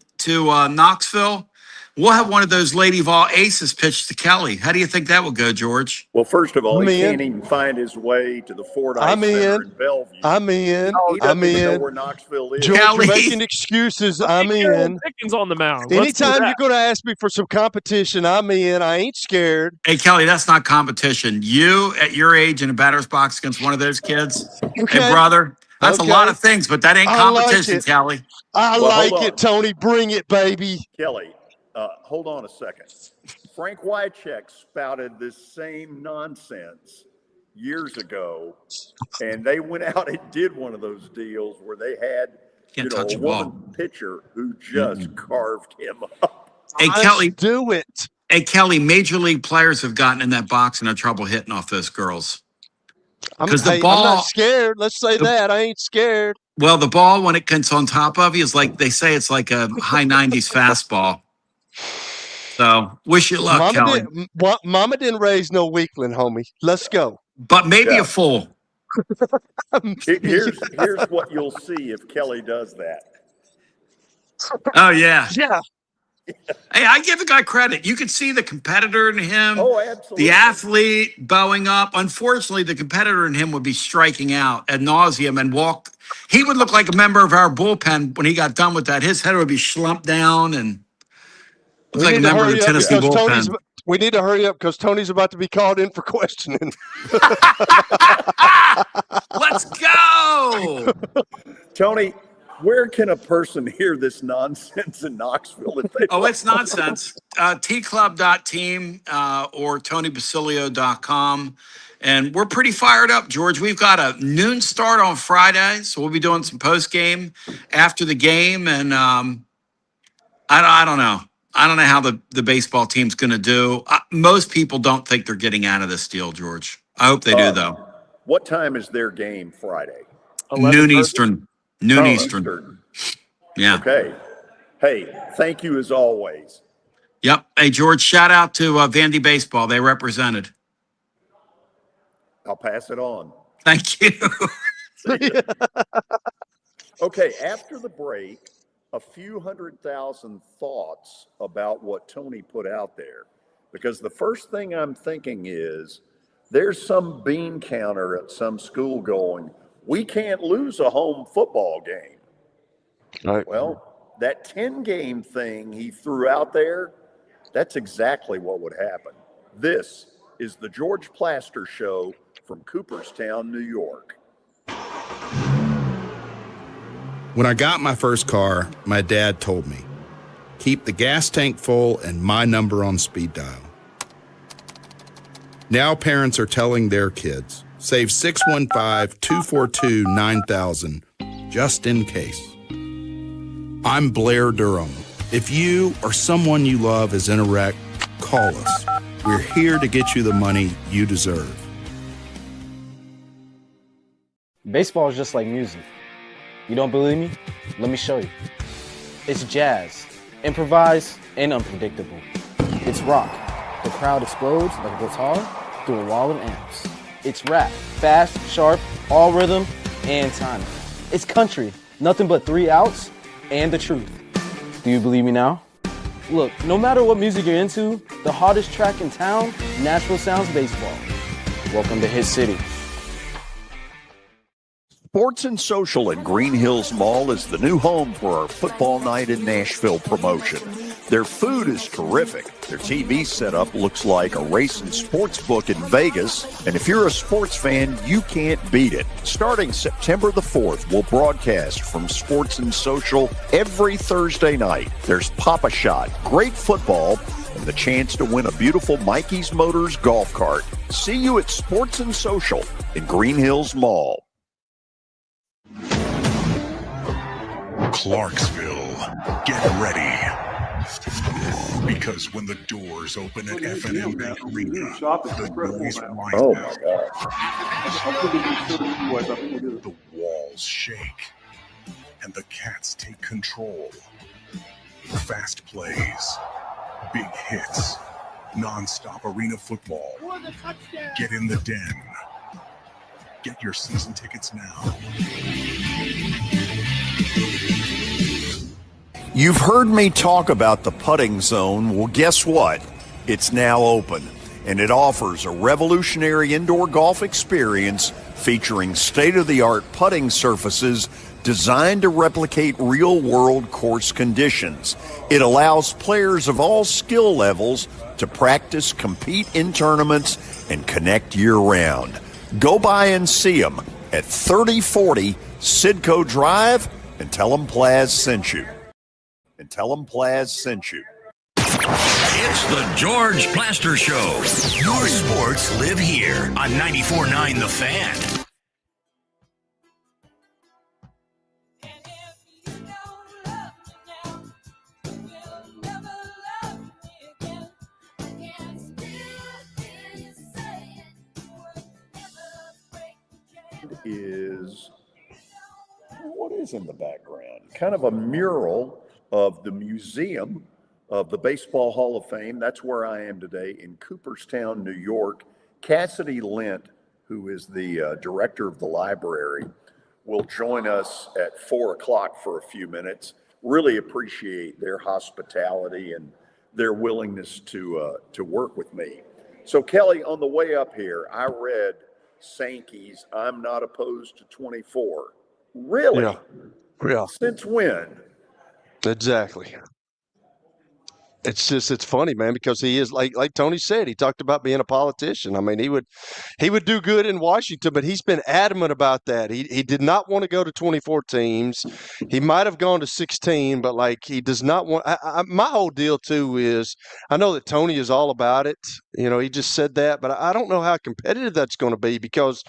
Knoxville. We'll have one of those Lady Vol aces pitched to Kelly. How do you think that will go, George? Well, first of all, he can't even find his way to the Ford Ice Center in Bellevue. I'm in. He doesn't even know where Knoxville is. George, you're making excuses. I'm in. Pickens on the mound. Anytime you're going to ask me for some competition, I'm in. I ain't scared. Hey, Kelly, that's not competition. You, at your age, in a batter's box against one of those kids, Okay. hey, brother, that's a lot of things, but that ain't competition, Kelly. I like it, Tony. Bring it, baby. Kelly, hold on a second. Frank Wycheck spouted this same nonsense years ago, and they went out and did one of those deals where they had a woman pitcher who just carved him up. Hey, Kelly, do it. Hey, Kelly, major league players have gotten in that box and had trouble hitting off those girls. Because the ball, I'm not scared. Let's say that. I ain't scared. Well, the ball, when it gets on top of you, is like they say it's like a high 90s fastball. So, wish you luck, Kelly. Mama didn't raise no weakling, homie. Let's go. But maybe a fool. Here's what you'll see if Kelly does that. Oh, yeah. Yeah. Hey, I give the guy credit. You can see the competitor in him. Oh, absolutely. The athlete bowing up. Unfortunately, the competitor in him would be striking out ad nauseum and walk. He would look like a member of our bullpen when he got done with that. His head would be slumped down and look like a member of the Tennessee bullpen. We need to hurry up because Tony's about to be called in for questioning. Let's go. Tony, where can a person hear this nonsense in Knoxville? It's nonsense. tclub.team or tonybasilio.com. And we're pretty fired up, George. We've got a noon start on Friday, so we'll be doing some post-game after the game. And I don't know. I don't know how the baseball team's going to do. Most people don't think they're getting out of this deal, George. I hope they do, though. What time is their game Friday? Noon Eastern. Noon Eastern. Yeah. Okay. Hey, thank you as always. Yep. Hey, George, shout out to Vandy Baseball. They represented. I'll pass it on. Thank you. Okay, after the break, a few 100,000 thoughts about what Tony put out there. Because the first thing I'm thinking is there's some bean counter at some school going, we can't lose a home football game. Right. Well, that 10-game thing he threw out there, that's exactly what would happen. This is the George Plaster Show from Cooperstown, New York. When I got my first car, my dad told me, keep the gas tank full and my number on speed dial. Now parents are telling their kids, save 615-242-9000 just in case. I'm Blair Durham. If you or someone you love is in a wreck, call us. We're here to get you the money you deserve. Baseball is just like music. You don't believe me? Let me show you. It's jazz, improvised and unpredictable. It's rock. The crowd explodes like a guitar through a wall of amps. It's rap, fast, sharp, all rhythm and timing. It's country, nothing but 3 outs and the truth. Do you believe me now? Look, no matter what music you're into, the hottest track in town, Nashville sounds baseball. Welcome to Hit City. Sports and Social at Green Hills Mall is the new home for our Football Night in Nashville promotion. Their food is terrific. Their TV setup looks like a racing sports book in Vegas. And if you're a sports fan, you can't beat it. Starting September the 4th, we'll broadcast from Sports and Social every Thursday night. There's Pop-A-Shot, great football, and the chance to win a beautiful Mikey's Motors golf cart. See you at Sports and Social in Green Hills Mall. Clarksville, get ready. Because when the doors open at F&M Bank Arena, the noise winds out. The walls shake, and the Cats take control. Fast plays, big hits, non-stop arena football. Get in the den. Get your season tickets now. You've heard me talk about the putting zone. Well, guess what? It's now open, and it offers a revolutionary indoor golf experience featuring state-of-the-art putting surfaces designed to replicate real-world course conditions. It allows players of all skill levels to practice, compete in tournaments, and connect year-round. Go by and see them at 3040 Sidco Drive and tell them Plaz sent you. It's the George Plaster Show. Your sports live here on 94.9 The Fan. What is in the background? Kind of a mural of the Museum of the Baseball Hall of Fame. That's where I am today in Cooperstown, New York. Cassidy Lent, who is the director of the library, will join us at 4 o'clock for a few minutes. Really appreciate their hospitality and their willingness to work with me. So Kelly, on the way up here, I read Sankey's I'm Not Opposed to 24. Really? Yeah. Since when? Exactly. It's funny, man, because he is like Tony said, he talked about being a politician. I mean, he would do good in Washington, but he's been adamant about that. He did not want to go to 24 teams. He might have gone to 16, but like he does not want. My whole deal too is I know that Tony is all about it. You know, he just said that, but I don't know how competitive that's going to be because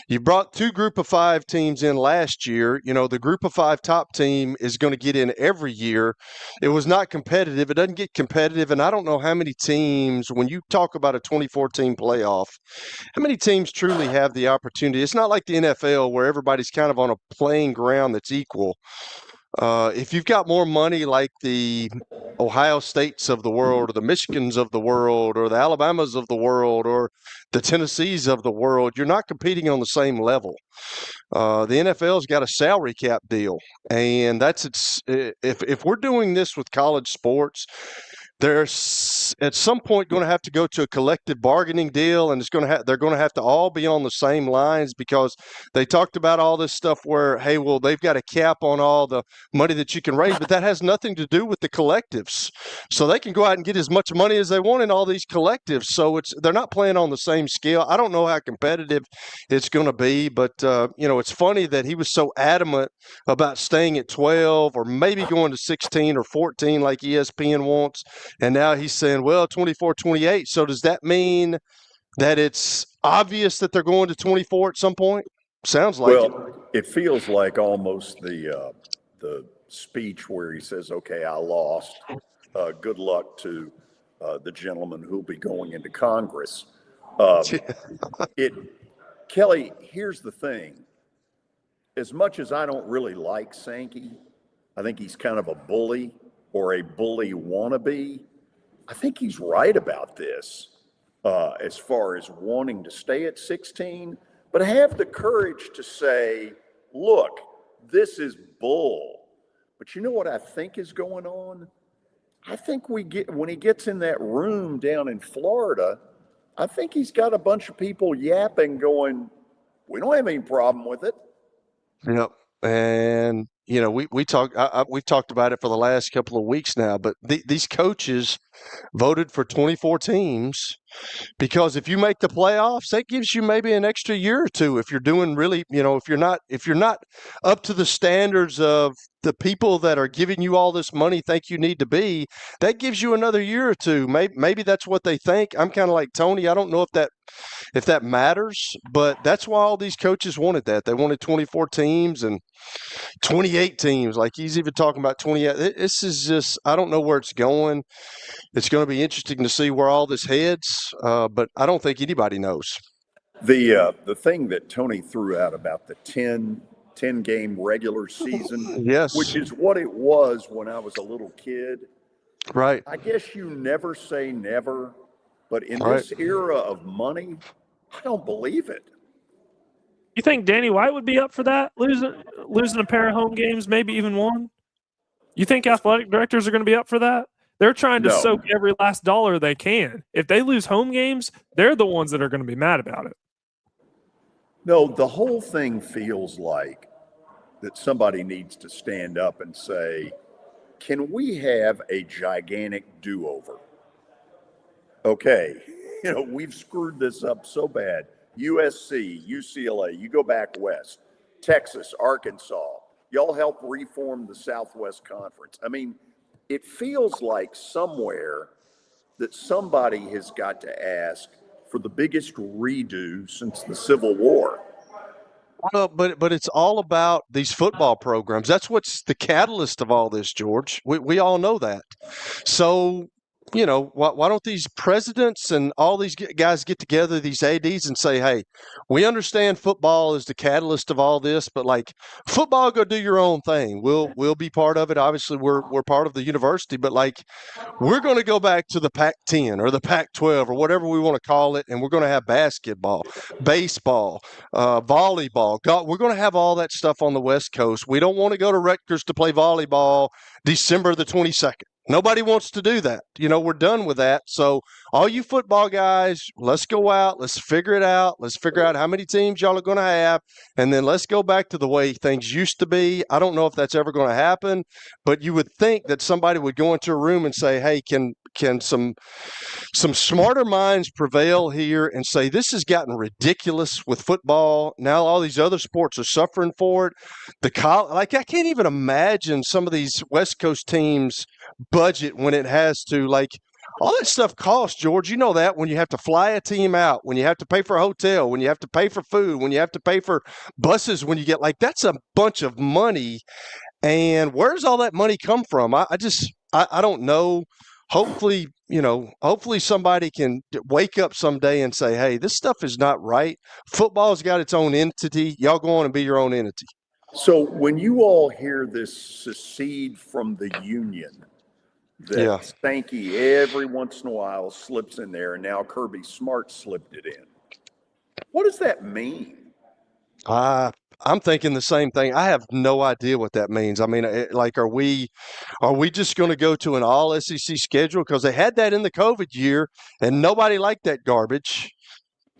you brought 2 Group of 5 teams in last year. You know, the Group of 5 top team is going to get in every year. It was not competitive. It doesn't get competitive, and I don't know how many teams, when you talk about a 24-team playoff, how many teams truly have the opportunity? It's not like the NFL where everybody's kind of on a playing ground that's equal. If you've got more money like the Ohio States of the world or the Michigans of the world or the Alabamas of the world or the Tennessees of the world, you're not competing on the same level. The NFL's got a salary cap deal, and if we're doing this with college sports, there's at some point going to have to go to a collective bargaining deal, and they're going to have to all be on the same lines because they talked about all this stuff where, hey, well, they've got a cap on all the money that you can raise, but that has nothing to do with the collectives. So they can go out and get as much money as they want in all these collectives. So they're not playing on the same scale. I don't know how competitive it's going to be, but it's funny that he was so adamant about staying at 12 or maybe going to 16 or 14 like ESPN wants. And now he's saying, well, 24, 28. So does that mean that it's obvious that they're going to 24 at some point? Sounds like it. It feels like almost the speech where he says, okay, I lost. Good luck to the gentleman who'll be going into Congress. Kelly, here's the thing. as much as I don't really like Sankey, I think he's kind of a bully or a bully wannabe. I think he's right about this as far as wanting to stay at 16, but have the courage to say, look, this is bull. But you know what I think is going on? I think when he gets in that room down in Florida, I think he's got a bunch of people yapping going, we don't have any problem with it. Yep. And, we've talked about it for the last couple of weeks now, but these coaches voted for 24 teams because if you make the playoffs, that gives you maybe an extra year or two. If you're doing really, if you're not up to the standards of the people that are giving you all this money think you need to be, that gives you another year or two. Maybe that's what they think. I'm kind of like Tony. I don't know if that matters, but that's why all these coaches wanted that. They wanted 24 teams and 28 teams. Like he's even talking about 28. This is just, I don't know where it's going. It's going to be interesting to see where all this heads, but I don't think anybody knows. The thing that Tony threw out about the 10 game regular season, yes, which is what it was when I was a little kid. Right. I guess you never say never, but in this era of money, I don't believe it. You think Danny White would be up for that? Losing a pair of home games, maybe even one? You think athletic directors are going to be up for that? They're trying to soak every last dollar they can. If they lose home games, they're the ones that are going to be mad about it. No, the whole thing feels like that somebody needs to stand up and say, can we have a gigantic do-over? Okay, we've screwed this up so bad. USC, UCLA, you go back west, Texas, Arkansas, y'all help reform the Southwest Conference. I mean, it feels like somewhere that somebody has got to ask for the biggest redo since the Civil War. Well, but it's all about these football programs. That's what's the catalyst of all this, George. We all know that. So, why don't these presidents and all these guys get together, these ADs, and say, hey, we understand football is the catalyst of all this, but like football, go do your own thing. We'll be part of it. Obviously, we're part of the university, but like we're going to go back to the Pac-10 or the Pac-12 or whatever we want to call it, and we're going to have basketball, baseball, volleyball. We're going to have all that stuff on the West Coast. We don't want to go to Rutgers to play volleyball December the 22nd. Nobody wants to do that. We're done with that. So all you football guys, let's go out. Let's figure it out. Let's figure out how many teams y'all are going to have. And then let's go back to the way things used to be. I don't know if that's ever going to happen, but you would think that somebody would go into a room and say, hey, can some smarter minds prevail here and say, this has gotten ridiculous with football. Now all these other sports are suffering for it. I can't even imagine some of these West Coast teams budget when it has to, like, all that stuff costs, George. You know that when you have to fly a team out, when you have to pay for a hotel, when you have to pay for food, when you have to pay for buses, when you get that's a bunch of money. And where's all that money come from? I don't know. Hopefully somebody can wake up someday and say, hey, this stuff is not right. Football's got its own entity. Y'all go on and be your own entity. So when you all hear this secede from the union, that Sankey every once in a while slips in there, and now Kirby Smart slipped it in. What does that mean? I'm thinking the same thing. I have no idea what that means. I mean, are we just going to go to an all SEC schedule? Because they had that in the COVID year, and nobody liked that garbage.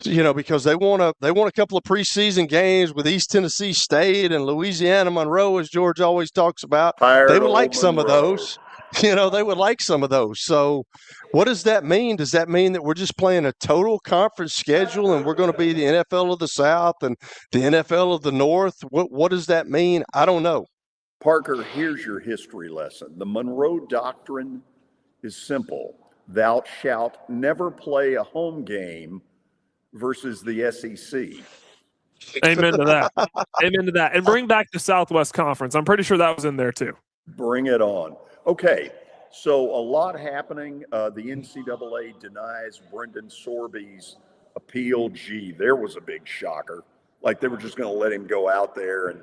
Because they want a couple of preseason games with East Tennessee State and Louisiana Monroe, as George always talks about. They would like some of those. They would like some of those. So what does that mean? Does that mean that we're just playing a total conference schedule and we're going to be the NFL of the South and the NFL of the North? What does that mean? I don't know. Parker, here's your history lesson. The Monroe Doctrine is simple. Thou shalt never play a home game versus the SEC. Amen to that. Amen to that. And bring back the Southwest Conference. I'm pretty sure that was in there too. Bring it on. Okay, so a lot happening. The NCAA denies Brendan Sorby's appeal. Gee, there was a big shocker. Like they were just going to let him go out there and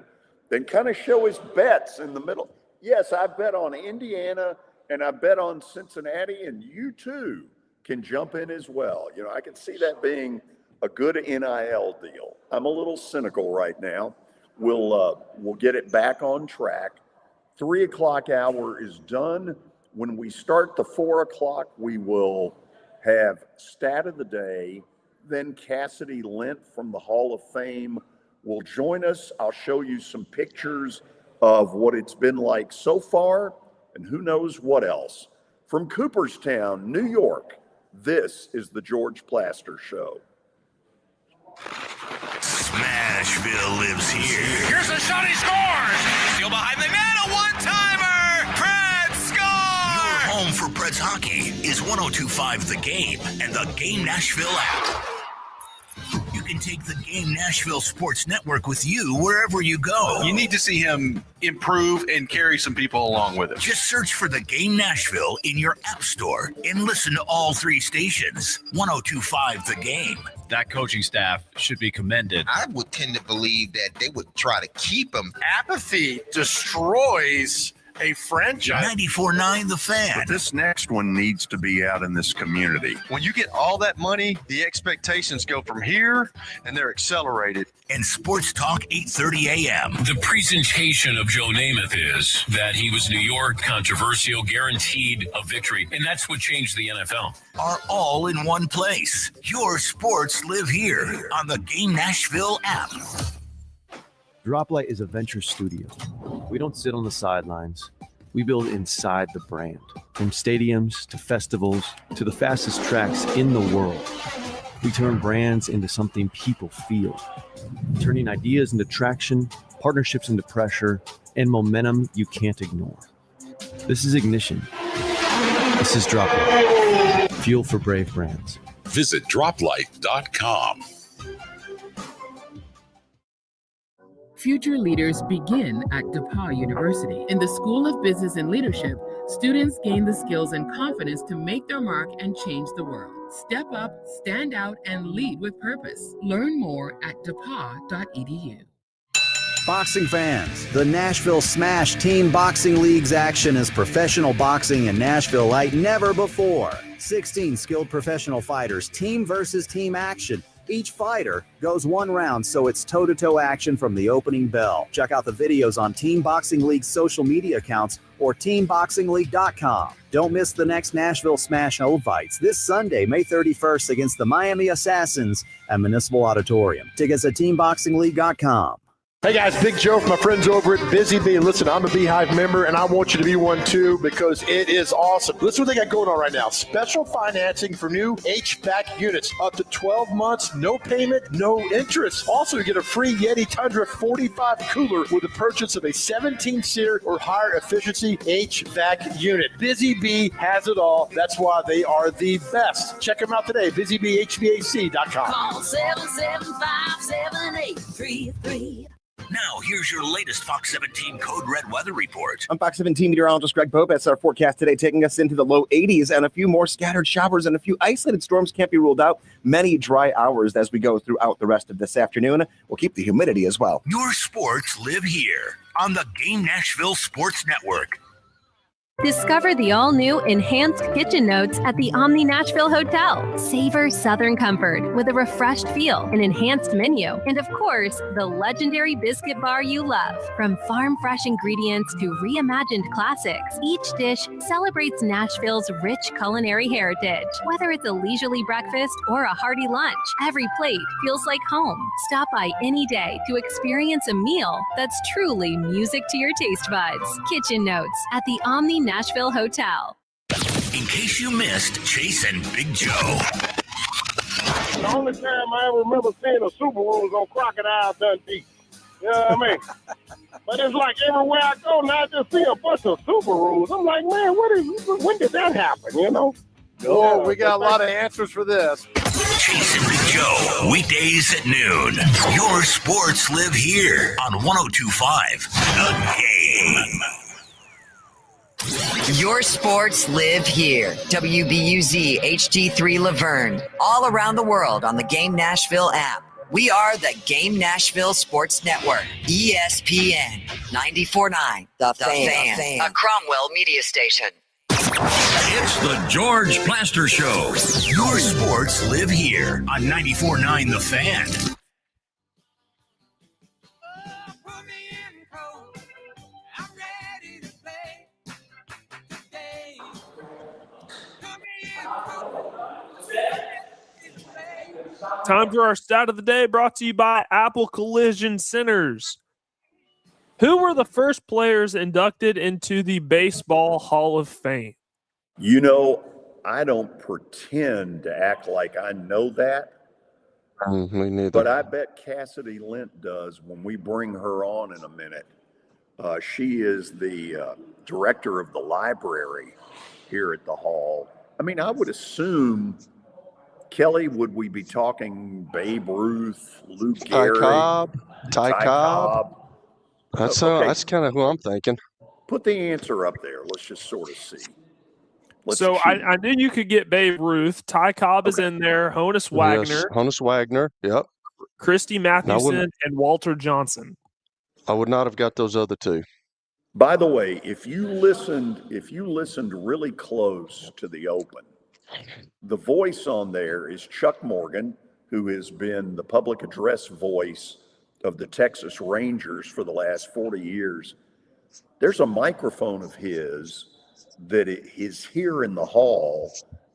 then kind of show his bets in the middle. Yes, I bet on Indiana and I bet on Cincinnati, and you too can jump in as well. You know, I can see that being a good NIL deal. I'm a little cynical right now. We'll get it back on track. 3 o'clock hour is done. When we start the 4 o'clock, we will have stat of the day. Then Cassidy Lent from the Hall of Fame will join us. I'll show you some pictures of what it's been like so far, and who knows what else. From Cooperstown, New York, this is the George Plaster Show. Smashville lives here. Here's a shot, he scores! Steal behind the net, a one-timer! Preds score! Your home for Preds hockey is 102.5 The Game and the Game Nashville app. You can take the Game Nashville Sports Network with you wherever you go. You need to see him improve and carry some people along with him. Just search for the Game Nashville in your app store and listen to all 3 stations. 102.5 The Game. That coaching staff should be commended. I would tend to believe that they would try to keep him. Apathy destroys a franchise. 94.9 The Fan. But this next one needs to be out in this community. When you get all that money, the expectations go from here, and they're accelerated. And Sports Talk 8:30 a.m. The presentation of Joe Namath is that he was New York, controversial, guaranteed a victory, and that's what changed the NFL. Are all in one place. Your sports live here on the Game Nashville app. Droplight is a venture studio. We don't sit on the sidelines. We build inside the brand. From stadiums to festivals to the fastest tracks in the world. We turn brands into something people feel. Turning ideas into traction, partnerships into pressure, and momentum you can't ignore. This is Ignition. This is Droplight. Fuel for brave brands. Visit droplight.com. Future leaders begin at DePauw University. In the School of Business and Leadership, students gain the skills and confidence to make their mark and change the world. Step up, stand out, and lead with purpose. Learn more at depaw.edu. Boxing fans, the Nashville Smash Team Boxing League's action is professional boxing in Nashville like never before. 16 skilled professional fighters, team versus team action. Each fighter goes 1 round, so it's toe-to-toe action from the opening bell. Check out the videos on Team Boxing League's social media accounts or teamboxingleague.com. Don't miss the next Nashville Smash No fights this Sunday, May 31st against the Miami Assassins at Municipal Auditorium. Tickets at teamboxingleague.com. Hey guys, Big Joe from my friends over at Busy Bee. Listen, I'm a Beehive member and I want you to be one too because it is awesome. Listen what they got going on right now. Special financing for new HVAC units. Up to 12 months, no payment, no interest. Also, you get a free Yeti Tundra 45 cooler with the purchase of a 17-seater or higher efficiency HVAC unit. Busy Bee has it all. That's why they are the best. Check them out today, busybeehvac.com. Call 775-7833. Now, here's your latest Fox 17 Code Red weather report. I'm Fox 17 meteorologist Greg Pope. That's our forecast today, taking us into the low 80s, and a few more scattered showers and a few isolated storms can't be ruled out. Many dry hours as we go throughout the rest of this afternoon. We'll keep the humidity as well. Your sports live here on the Game Nashville Sports Network. Discover the all-new Enhanced Kitchen Notes at the Omni Nashville Hotel. Savor Southern comfort with a refreshed feel, an enhanced menu, and of course, the legendary biscuit bar you love. From farm-fresh ingredients to reimagined classics, each dish celebrates Nashville's rich culinary heritage. Whether it's a leisurely breakfast or a hearty lunch, every plate feels like home. Stop by any day to experience a meal that's truly music to your taste buds. Kitchen Notes at the Omni Nashville Hotel. In case you missed Chase and Big Joe. The only time I ever remember seeing a Subaru was on Crocodile Dundee. You know what I mean? But it's like everywhere I go now, I just see a bunch of Subarus. I'm like, man, when did that happen, you know? Oh, we got a lot of answers for this. Chase and Big Joe, weekdays at noon. Your sports live here on 102.5 The Game. Your sports live here. WBUZ HD3 Laverne. All around the world on the Game Nashville app. We are the Game Nashville Sports Network, ESPN 94.9, The Fan, a Cromwell media station. It's the George Plaster Show. Your sports live here on 94.9 The Fan. Time for our stat of the day, brought to you by Apple Collision Centers. Who were the first players inducted into the Baseball Hall of Fame? You know, I don't pretend to act like I know that. Me neither. But I bet Cassidy Lent does when we bring her on in a minute. She is the director of the library here at the hall. I mean, I would assume, Kelly, would we be talking Babe Ruth, Lou Gehrig, Ty Cobb? That's kind of who I'm thinking. Put the answer up there. Let's just sort of see. I knew you could get Babe Ruth. Ty Cobb is in there. Honus Wagner. Yes, Honus Wagner. Yep. Christy Mathewson and Walter Johnson. I would not have got those other two. By the way, if you listened really close to the Open, the voice on there is Chuck Morgan, who has been the public address voice of the Texas Rangers for the last 40 years. There's a microphone of his that is here in the hall,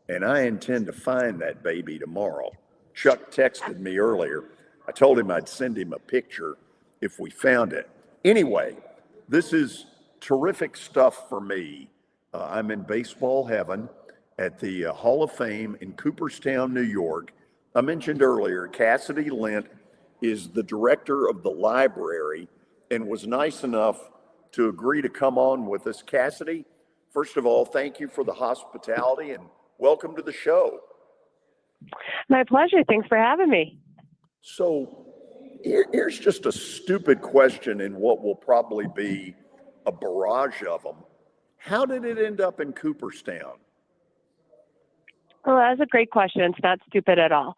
and I intend to find that baby tomorrow. Chuck texted me earlier. I told him I'd send him a picture if we found it. Anyway, this is terrific stuff for me. I'm in baseball heaven at the Hall of Fame in Cooperstown, New York. I mentioned earlier, Cassidy Lent is the director of the library and was nice enough to agree to come on with us. Cassidy, first of all, thank you for the hospitality and welcome to the show. My pleasure. Thanks for having me. So here's just a stupid question in what will probably be a barrage of them. How did it end up in Cooperstown? Well, that's a great question. It's not stupid at all.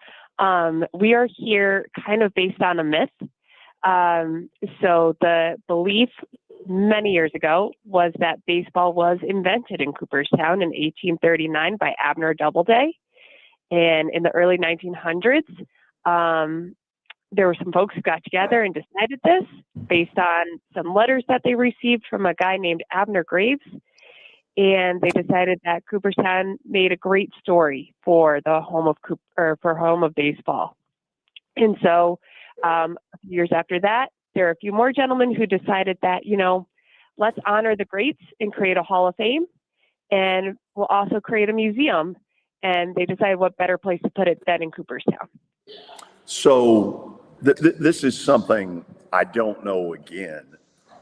We are here kind of based on a myth. So the belief many years ago was that baseball was invented in Cooperstown in 1839 by Abner Doubleday. And in the early 1900s, there were some folks who got together and decided this based on some letters that they received from a guy named Abner Graves. And they decided that Cooperstown made a great story for the home of baseball. And so a few years after that, there are a few more gentlemen who decided that, let's honor the greats and create a Hall of Fame. And we'll also create a museum. And they decided what better place to put it than in Cooperstown. So this is something I don't know again.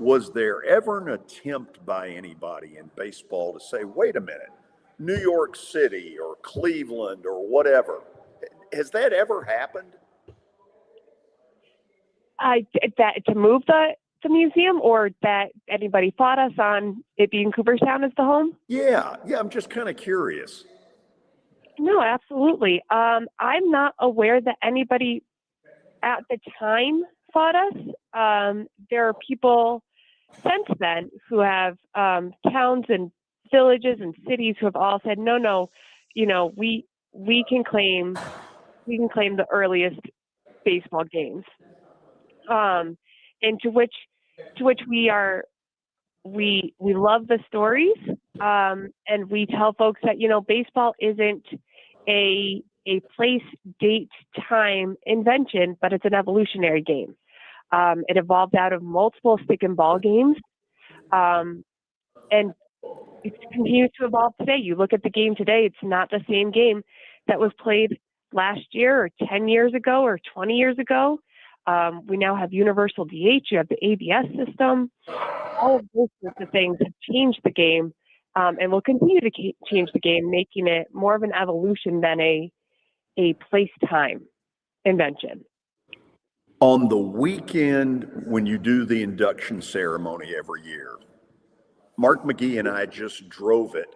Was there ever an attempt by anybody in baseball to say, wait a minute, New York City or Cleveland or whatever, has that ever happened? To move the museum, or that anybody fought us on it being Cooperstown as the home? Yeah, I'm just kind of curious. No, absolutely. I'm not aware that anybody at the time fought us. There are people since then who have towns and villages and cities who have all said, no, we can claim the earliest baseball games. And to which we love the stories, and we tell folks that baseball isn't a place, date, time invention, but it's an evolutionary game. It evolved out of multiple stick and ball games, and it continues to evolve today. You look at the game today; it's not the same game that was played last year, or 10 years ago, or 20 years ago. We now have universal DH. You have the ABS system. All of those sorts of things have changed the game, and will continue to change the game, making it more of an evolution than a place-time invention. On the weekend when you do the induction ceremony every year, Mark McGee and I just drove it.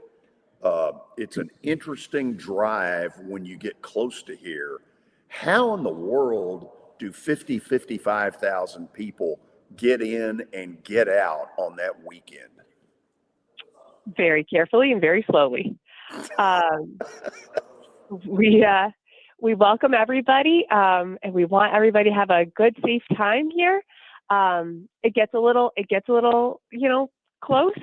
It's an interesting drive when you get close to here. How in the world do 55,000 people get in and get out on that weekend? Very carefully and very slowly. We welcome everybody, and we want everybody to have a good, safe time here. It gets a little, close.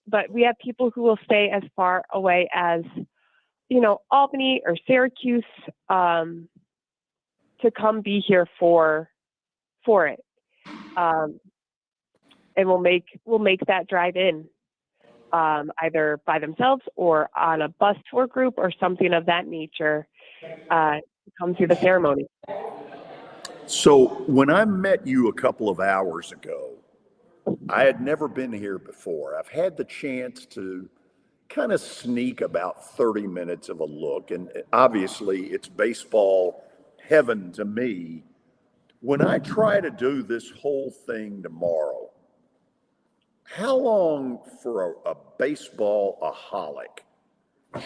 But we have people who will stay as far away as, Albany or Syracuse, to come be here for it. And we'll make that drive in, either by themselves or on a bus tour group or something of that nature, to come through the ceremony. So when I met you a couple of hours ago, I had never been here before. I've had the chance to kind of sneak about 30 minutes of a look, and obviously it's baseball heaven to me. When I try to do this whole thing tomorrow, how long for a baseball-aholic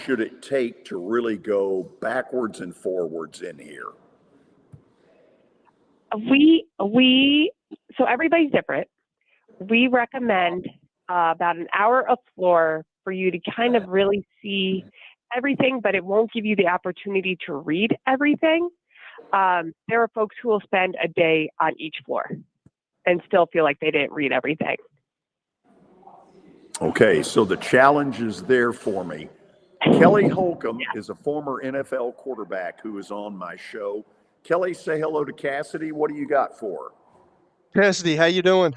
should it take to really go backwards and forwards in here? So everybody's different. We recommend about an hour of floor for you to kind of really see everything, but it won't give you the opportunity to read everything. There are folks who will spend a day on each floor and still feel like they didn't read everything. Okay, so the challenge is there for me. Kelly Holcomb is a former NFL quarterback who is on my show. Kelly, say hello to Cassidy. What do you got for her? Cassidy, how you doing?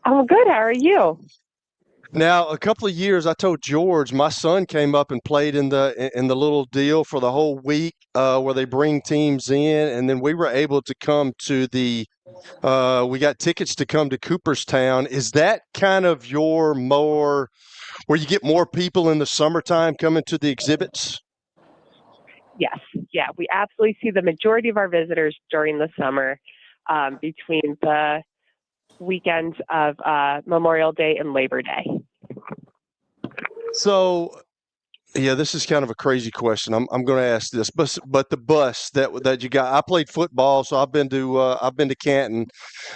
I'm good. How are you? Now, a couple of years, I told George, my son came up and played in the little deal for the whole week, where they bring teams in, and then we were able to come to we got tickets to come to Cooperstown. Is that kind of where you get more people in the summertime coming to the exhibits? Yes. Yeah, we absolutely see the majority of our visitors during the summer, between the weekends of Memorial Day and Labor Day. So, yeah, this is kind of a crazy question. I'm going to ask this, but the bus that you got, I played football, so I've been to Canton.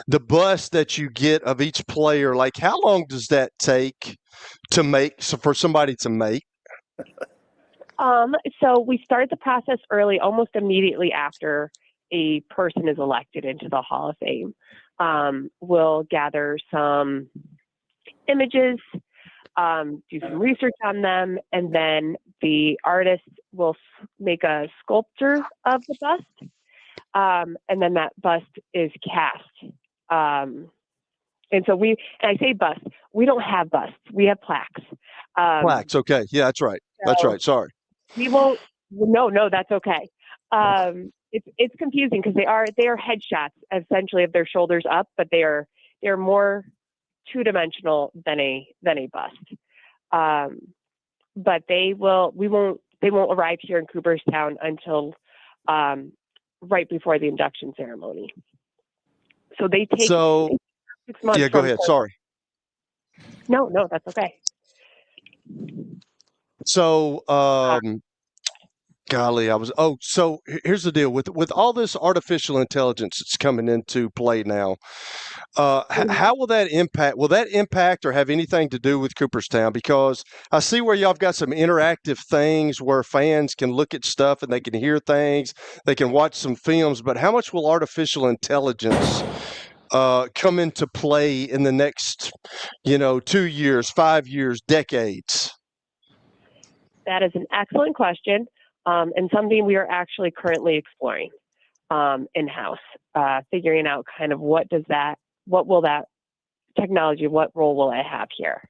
The bus that you get of each player, like how long does that take to make? So for somebody to make? So we start the process early, almost immediately after a person is elected into the Hall of Fame. We'll gather some images, do some research on them, and then the artist will make a sculpture of the bust, and then that bust is cast. And I say bust, we don't have busts, we have plaques. Plaques, okay. Yeah, that's right. That's right. Sorry. We won't. No, that's okay. It's confusing because they are headshots essentially of their shoulders up, but they're more two-dimensional than a bust. But they won't arrive here in Cooperstown until right before the induction ceremony. So they take 6 months. Yeah, go ahead. Sorry. No, that's okay. So, golly, so here's the deal with all this artificial intelligence that's coming into play now. How will that impact? Will that impact or have anything to do with Cooperstown? Because I see where y'all have got some interactive things where fans can look at stuff and they can hear things, they can watch some films. But how much will artificial intelligence come into play in the next, 2 years, 5 years, decades? That is an excellent question, and something we are actually currently exploring in-house, figuring out kind of what will that technology, what role will it have here?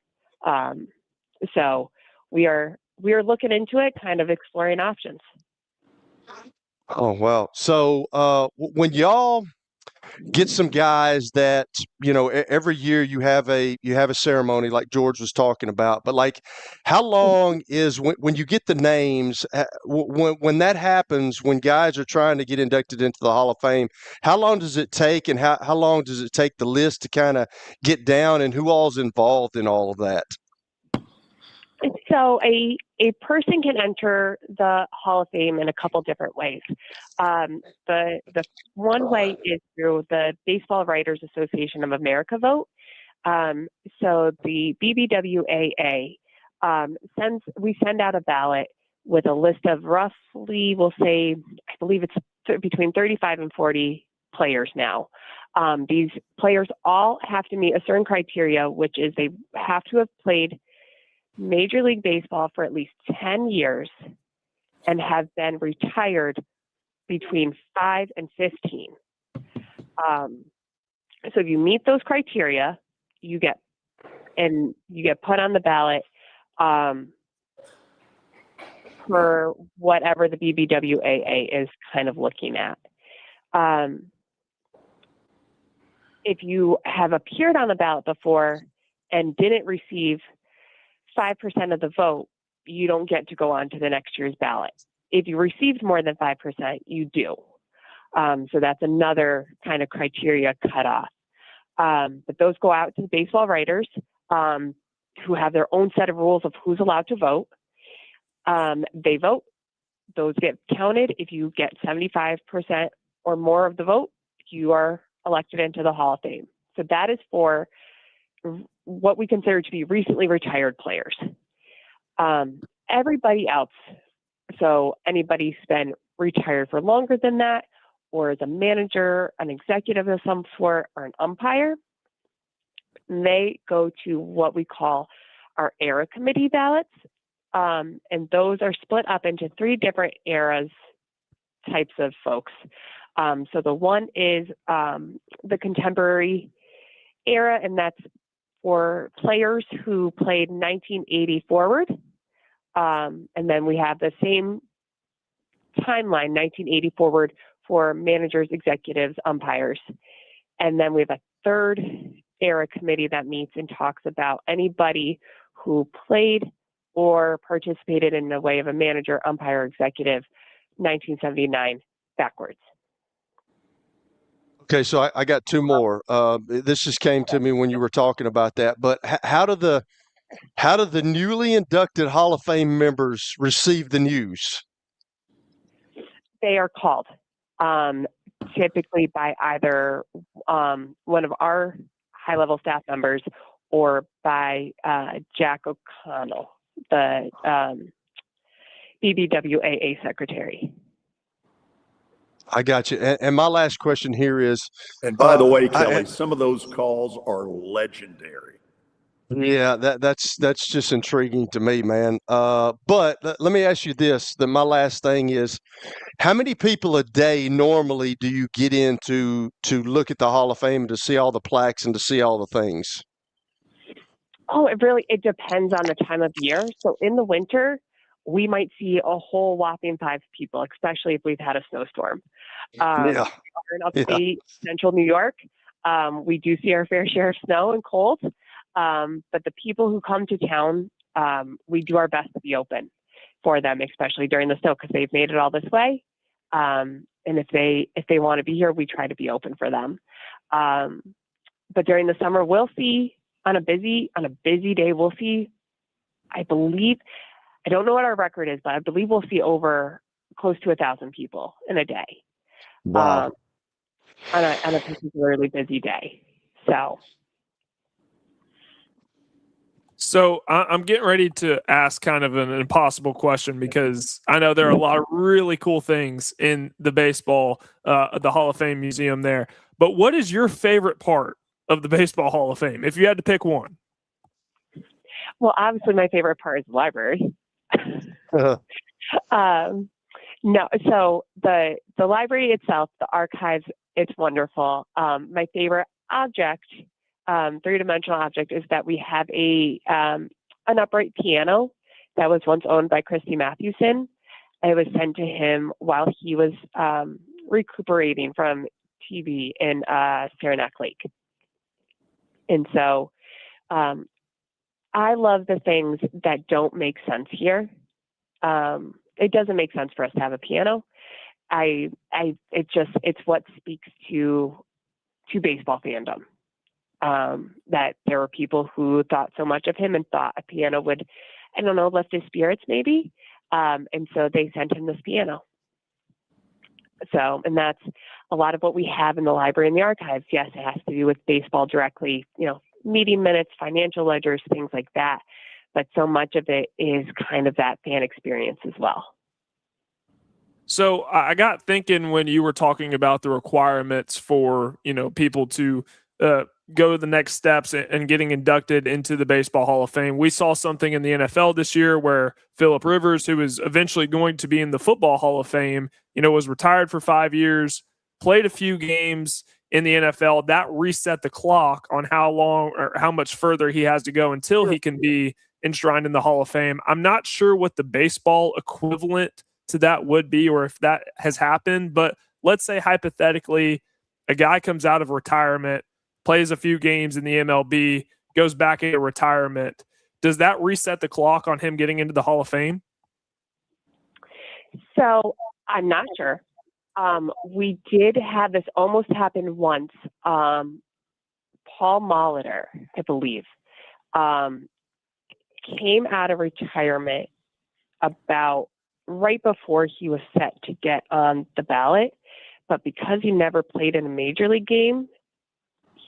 So we are looking into it, kind of exploring options. Oh, wow. So when y'all get some guys that, every year you have a ceremony like George was talking about, but like how long is when you get the names, when that happens, when guys are trying to get inducted into the Hall of Fame, how long does it take and how long does it take the list to kind of get down and who all's involved in all of that? So a person can enter the Hall of Fame in a couple different ways. The one way is through the Baseball Writers Association of America vote. So the BBWAA we send out a ballot with a list of roughly, we'll say, I believe it's between 35 and 40 players now. These players all have to meet a certain criteria, which is they have to have played Major League Baseball for at least 10 years and have been retired between 5 and 15. So if you meet those criteria, you get put on the ballot for whatever the BBWAA is kind of looking at. If you have appeared on the ballot before and didn't receive 5% of the vote, you don't get to go on to the next year's ballot. If you received more than 5%, you do. So that's another kind of criteria cutoff. But those go out to the baseball writers who have their own set of rules of who's allowed to vote. They vote. Those get counted. If you get 75% or more of the vote, you are elected into the Hall of Fame. So that is for what we consider to be recently retired players. Everybody else, so anybody who's been retired for longer than that, or as a manager, an executive of some sort, or an umpire, they go to what we call our era committee ballots. And those are split up into 3 different eras types of folks. So the one is the contemporary era, and that's for players who played 1980 forward. And then we have the same timeline, 1980 forward, for managers, executives, umpires. And then we have a 3rd era committee that meets and talks about anybody who played or participated in the way of a manager, umpire, executive, 1979 backwards. Okay, so I got 2 more. This just came to me when you were talking about that. But how do the newly inducted Hall of Fame members receive the news? They are called, typically by either one of our high-level staff members or by Jack O'Connell, the BBWAA secretary. I got you. And my last question here is, and by the way, Kelly, some of those calls are legendary. Yeah, that's just intriguing to me, man. But let me ask you this. My last thing is, how many people a day normally do you get in to look at the Hall of Fame, to see all the plaques and to see all the things? Oh, it depends on the time of year. So in the winter, we might see a whole whopping 5 people, especially if we've had a snowstorm. We are in upstate central New York. We do see our fair share of snow and cold. But the people who come to town, we do our best to be open for them, especially during the snow, because they've made it all this way. And if they want to be here, we try to be open for them. But during the summer, we'll see on a busy day, we'll see, I don't know what our record is, but I believe we'll see over close to 1,000 people in a day. Wow. On a particularly busy day. So I'm getting ready to ask kind of an impossible question, because I know there are a lot of really cool things in the baseball, the Hall of Fame museum there. But what is your favorite part of the Baseball Hall of Fame, if you had to pick one? Well, obviously my favorite part is the library. No, so the library itself, the archives, it's wonderful. My favorite object, 3-dimensional object, is that we have an upright piano that was once owned by Christy Mathewson. It was sent to him while he was recuperating from TB in Saranac Lake. And so I love the things that don't make sense here. It doesn't make sense for us to have a piano. It's what speaks to baseball fandom. That there were people who thought so much of him and thought a piano would I don't know, lift his spirits maybe. And so they sent him this piano. So, and that's a lot of what we have in the library and the archives. Yes, it has to do with baseball directly, meeting minutes, financial ledgers, things like that. But so much of it is kind of that fan experience as well. So I got thinking when you were talking about the requirements for, people to go to the next steps and getting inducted into the Baseball Hall of Fame. We saw something in the NFL this year where Phillip Rivers, who is eventually going to be in the Football Hall of Fame, was retired for 5 years, played a few games in the NFL. That reset the clock on how long or how much further he has to go until he can be enshrined in the Hall of Fame. I'm not sure what the baseball equivalent to that would be or if that has happened, but let's say hypothetically a guy comes out of retirement, plays a few games in the MLB, goes back into retirement. Does that reset the clock on him getting into the Hall of Fame? So I'm not sure. We did have this almost happen once. Paul Molitor, I believe, came out of retirement about right before he was set to get on the ballot, but because he never played in a major league game,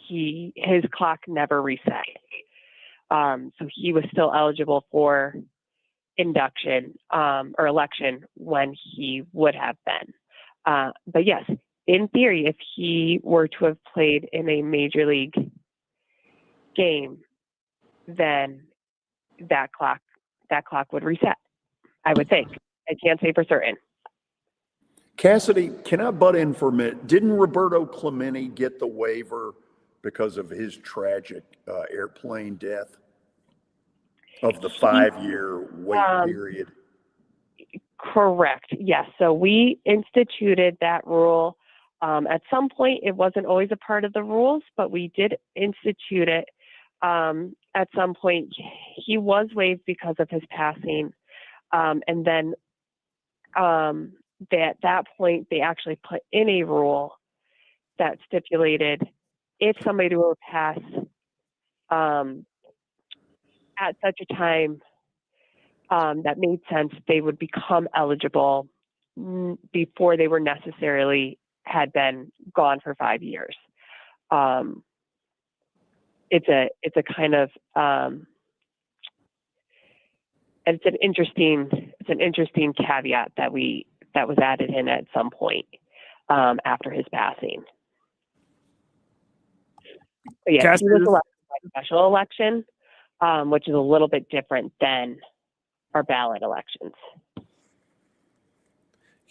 his clock never reset. So he was still eligible for induction or election when he would have been. But yes, in theory, if he were to have played in a major league game, then that clock would reset, I would think. I can't say for certain. Cassidy, can I butt in for a minute? Didn't Roberto Clemente get the waiver because of his tragic airplane death of the 5-year wait period? Correct. Yes. So we instituted that rule. At some point, it wasn't always a part of the rules, but we did institute it. At some point, he was waived because of his passing. And then at that point, they actually put in a rule that stipulated if somebody were to pass at such a time that made sense, they would become eligible before they were necessarily had been gone for 5 years. It's a kind of it's an interesting caveat that was added in at some point after his passing. But yeah, Cassidy, he was elected by special election, which is a little bit different than our ballot elections.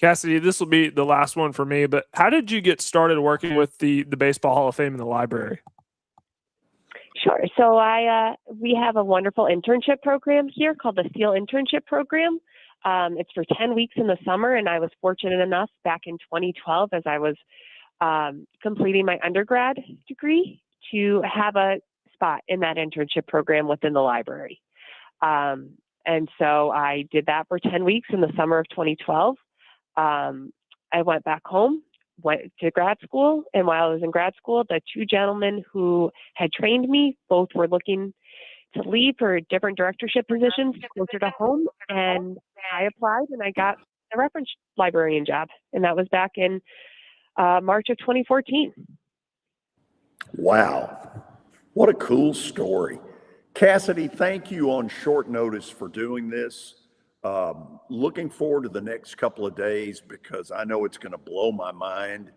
Cassidy, this will be the last one for me, but how did you get started working with the Baseball Hall of Fame in the library? Sure. So we have a wonderful internship program here called the SEAL Internship Program. It's for 10 weeks in the summer, and I was fortunate enough back in 2012 as I was completing my undergrad degree to have a spot in that internship program within the library. And so I did that for 10 weeks in the summer of 2012. I went back home, went to grad school, and while I was in grad school, the two gentlemen who had trained me both were looking to leave for different directorship positions closer to home, and I applied and I got a reference librarian job, and that was back in March of 2014. Wow. What a cool story. Cassidy, thank you on short notice for doing this. Looking forward to the next couple of days because I know it's going to blow my mind.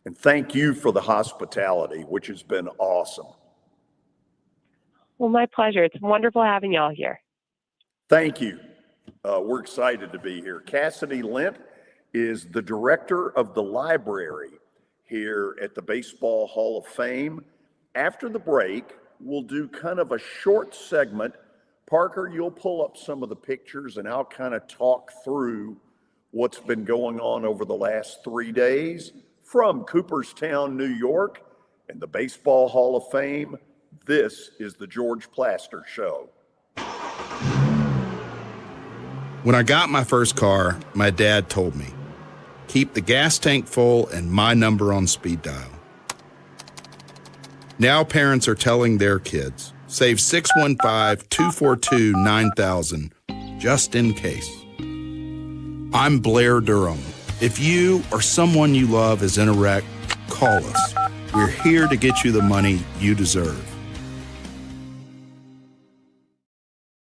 And thank you for the hospitality, which has been awesome. Well, my pleasure. It's wonderful having y'all here. Thank you. We're excited to be here. Cassidy Lent is the director of the library here at the Baseball Hall of Fame. After the break, we'll do kind of a short segment. Parker, you'll pull up some of the pictures and I'll kind of talk through what's been going on over the last 3 days from Cooperstown, New York, and the Baseball Hall of Fame. This is the George Plaster Show. When I got my first car, my dad told me, keep the gas tank full and my number on speed dial. Now parents are telling their kids, save 615-242-9000 just in case. I'm Blair Durham. If you or someone you love is in a wreck, call us. We're here to get you the money you deserve.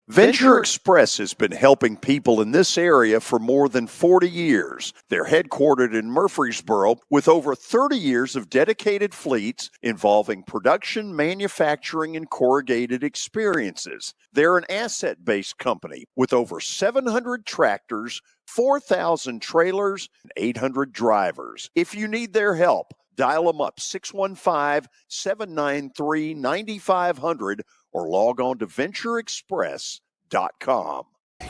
Venture Express has been helping people in this area for more than 40 years. They're headquartered in Murfreesboro with over 30 years of dedicated fleets involving production, manufacturing, and corrugated experiences. They're an asset-based company with over 700 tractors, 4,000 trailers, and 800 drivers. If you need their help, dial them up 615-793-9500 or log on to ventureexpress.com.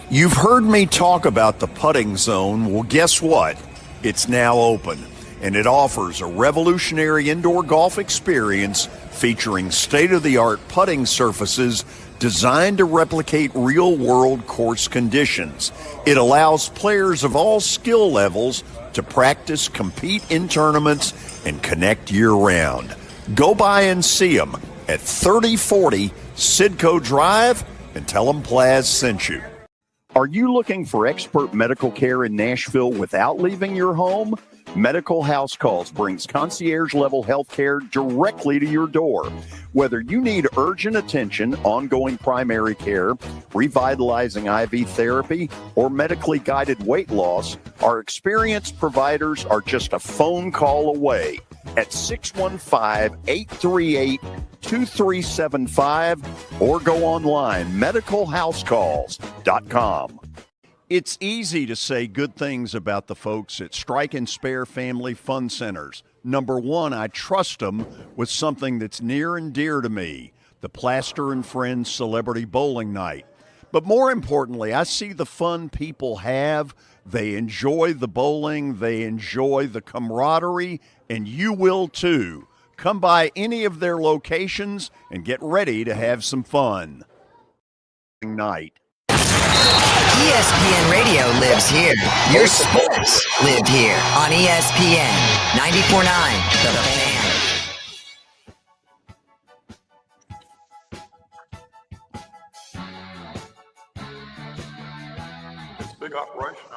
You've heard me talk about the putting zone. Well, guess what? It's now open, and it offers a revolutionary indoor golf experience featuring state-of-the-art putting surfaces designed to replicate real-world course conditions. It allows players of all skill levels to practice, compete in tournaments, and connect year-round. Go by and see them at 3040 Sidco Drive and tell them Plaz sent you. Are you looking for expert medical care in Nashville without leaving your home? Medical House Calls brings concierge-level health care directly to your door. Whether you need urgent attention, ongoing primary care, revitalizing IV therapy, or medically guided weight loss, our experienced providers are just a phone call away at 615-838-2375 or go online, medicalhousecalls.com. It's easy to say good things about the folks at Strike and Spare Family Fun Centers. Number one, I trust them with something that's near and dear to me, the Plaster and Friends Celebrity Bowling Night. But more importantly, I see the fun people have. They enjoy the bowling, they enjoy the camaraderie, and you will too. Come by any of their locations and get ready to have some fun. Night. ESPN Radio lives here. Your sports live here on ESPN 94.9 The Fan. It's a big operation.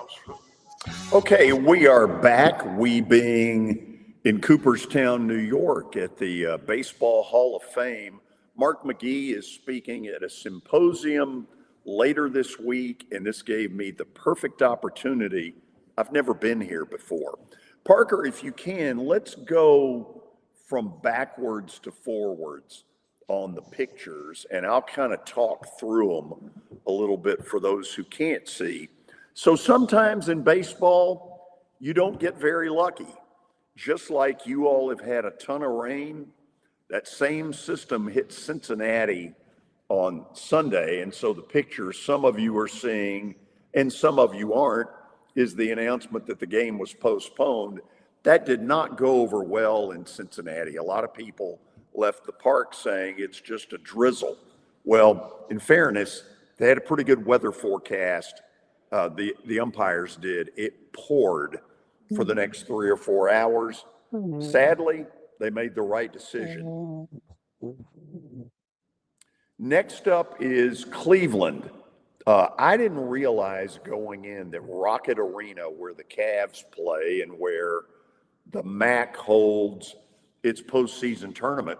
Okay, we are back. We being in Cooperstown, New York at the Baseball Hall of Fame. Mark McGee is speaking at a symposium later this week, and this gave me the perfect opportunity. I've never been here before. Parker, if you can, let's go from backwards to forwards on the pictures, and I'll kind of talk through them a little bit for those who can't see. So sometimes in baseball, you don't get very lucky. Just like you all have had a ton of rain, that same system hit Cincinnati on Sunday, and so the picture some of you are seeing and some of you aren't is the announcement that the game was postponed. That did not go over well in Cincinnati. A lot of people left the park saying it's just a drizzle. Well, in fairness, they had a pretty good weather forecast. The umpires did. It poured for the next 3 or 4 hours. Sadly, they made the right decision. Next up is Cleveland. I didn't realize going in that Rocket Arena, where the Cavs play and where the MAC holds its postseason tournament,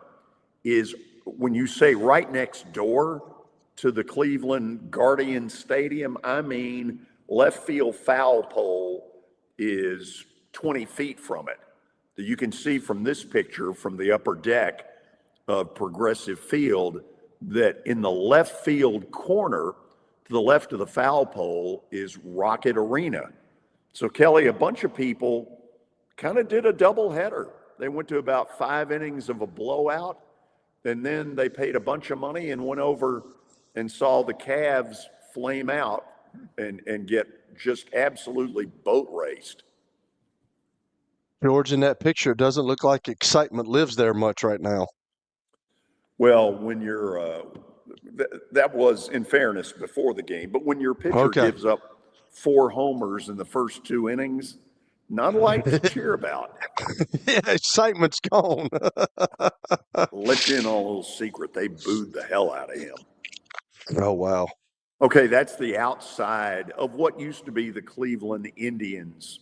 is, when you say right next door to the Cleveland Guardian Stadium, I mean left field foul pole is 20 feet from it. You can see from this picture from the upper deck of Progressive Field that in the left field corner to the left of the foul pole is Rocket Arena. So, Kelly, a bunch of people kind of did a doubleheader. They went to about 5 innings of a blowout, and then they paid a bunch of money and went over and saw the Cavs flame out and get just absolutely boat raced. George, in that picture, it doesn't look like excitement lives there much right now. Well, when you're that was, in fairness, before the game, but when your pitcher gives up 4 homers in the first 2 innings, not a lot to cheer about. Yeah, excitement's gone. Let you in on a little secret. They booed the hell out of him. Oh, wow. Okay, that's the outside of what used to be the Cleveland Indians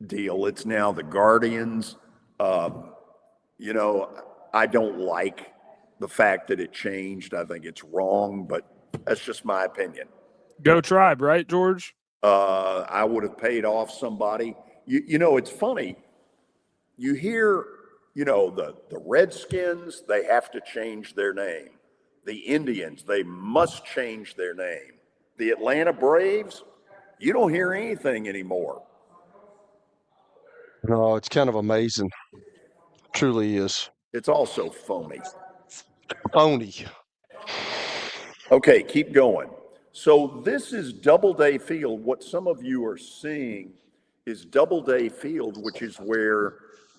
deal. It's now the Guardians. You know, I don't like the fact that it changed. I think it's wrong, but that's just my opinion. Go Tribe, right, George? I would have paid off somebody. You know, it's funny. You hear, you know, the Redskins, they have to change their name. The Indians, they must change their name. The Atlanta Braves, you don't hear anything anymore. No, it's kind of amazing. Truly is. It's also phony. Phony. Okay, keep going. So this is Doubleday Field. What some of you are seeing is Doubleday Field, which is where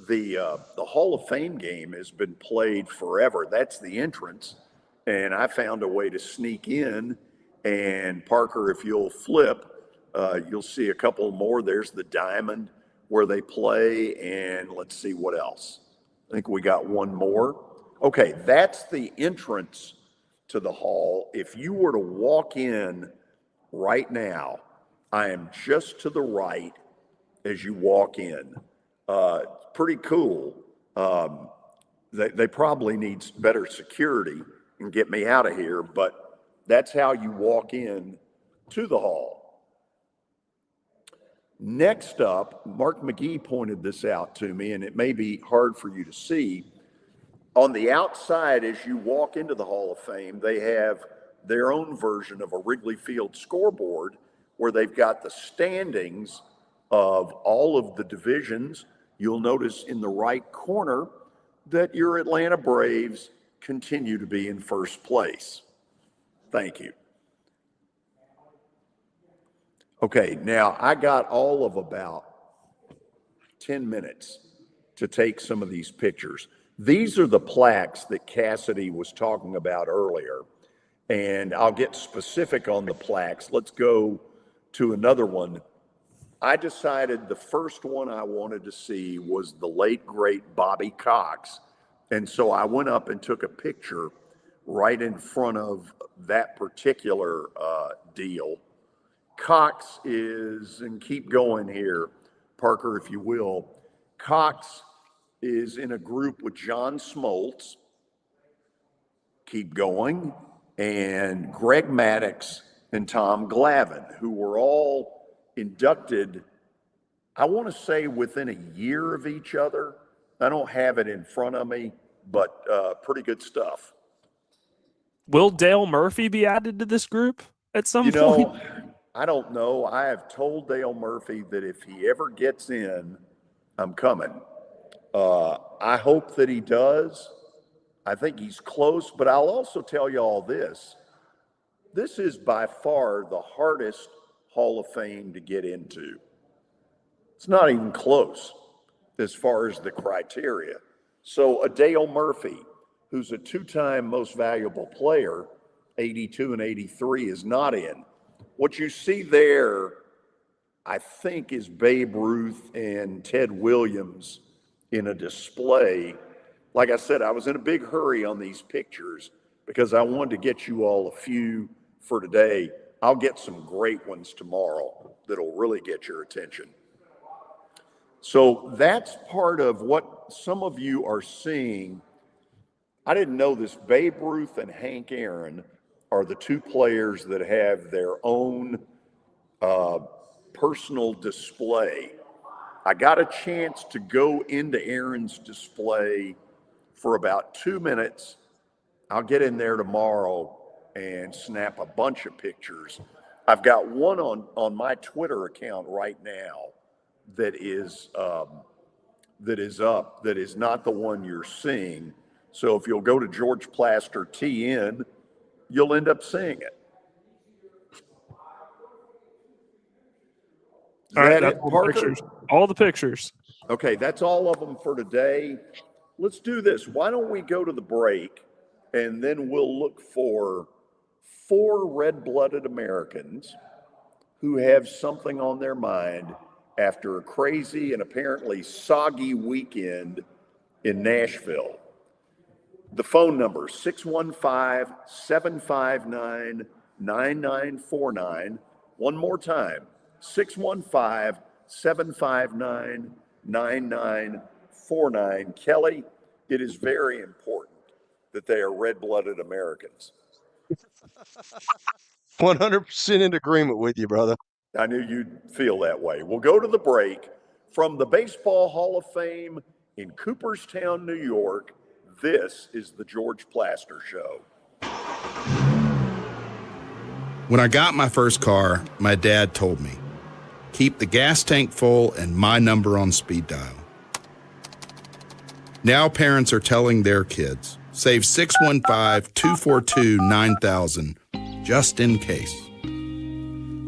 the Hall of Fame game has been played forever. That's the entrance. And I found a way to sneak in. And Parker, if you'll flip, you'll see a couple more. There's the diamond where they play. And let's see what else. I think we got one more. Okay, that's the entrance to the hall. If you were to walk in right now, I am just to the right as you walk in. Pretty cool. They probably need better security and get me out of here, but that's how you walk in to the hall. Next up, Mark McGee pointed this out to me, and it may be hard for you to see. On the outside, as you walk into the Hall of Fame, they have their own version of a Wrigley Field scoreboard where they've got the standings of all of the divisions. You'll notice in the right corner that your Atlanta Braves continue to be in first place. Thank you. Okay, now I got all of about 10 minutes to take some of these pictures. These are the plaques that Cassidy was talking about earlier, and I'll get specific on the plaques. Let's go to another one. I decided the first one I wanted to see was the late, great Bobby Cox, and so I went up and took a picture right in front of that particular deal. Cox is, and keep going here, Parker, if you will, Cox is in a group with John Smoltz, keep going, and Greg Maddox and Tom Glavine, who were all inducted, I want to say within a year of each other. I don't have it in front of me, but pretty good stuff. Will Dale Murphy be added to this group at some point? You know, I don't know. I have told Dale Murphy that if he ever gets in, I'm coming. I hope that he does. I think he's close, but I'll also tell you all this. This is by far the hardest Hall of Fame to get into. It's not even close as far as the criteria. So a Dale Murphy, who's a two-time most valuable player, 82 and 83, is not in. What you see there, I think, is Babe Ruth and Ted Williams in a display. Like I said, I was in a big hurry on these pictures because I wanted to get you all a few for today. I'll get some great ones tomorrow that'll really get your attention. So that's part of what some of you are seeing. I didn't know this. Babe Ruth and Hank Aaron are the two players that have their own personal display. I got a chance to go into Aaron's display for about 2 minutes. I'll get in there tomorrow and snap a bunch of pictures. I've got one on my Twitter account right now that is up, that is not the one you're seeing. So if you'll go to George Plaster TN, you'll end up seeing it. All right, that's all the pictures. All the pictures. Okay, that's all of them for today. Let's do this. Why don't we go to the break, and then we'll look for 4 red-blooded Americans who have something on their mind after a crazy and apparently soggy weekend in Nashville. The phone number, 615-759-0960. 9949. One more time, 615-759-9949. Kelly, it is very important that they are red-blooded Americans. 100% in agreement with you, brother. I knew you'd feel that way. We'll go to the break. From the Baseball Hall of Fame in Cooperstown, New York, this is the George Plaster Show. When I got my first car, my dad told me, keep the gas tank full and my number on speed dial. Now parents are telling their kids, save 615-242-9000 just in case.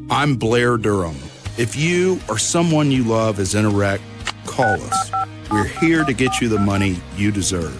I'm Blair Durham. If you or someone you love is in a wreck, call us. We're here to get you the money you deserve.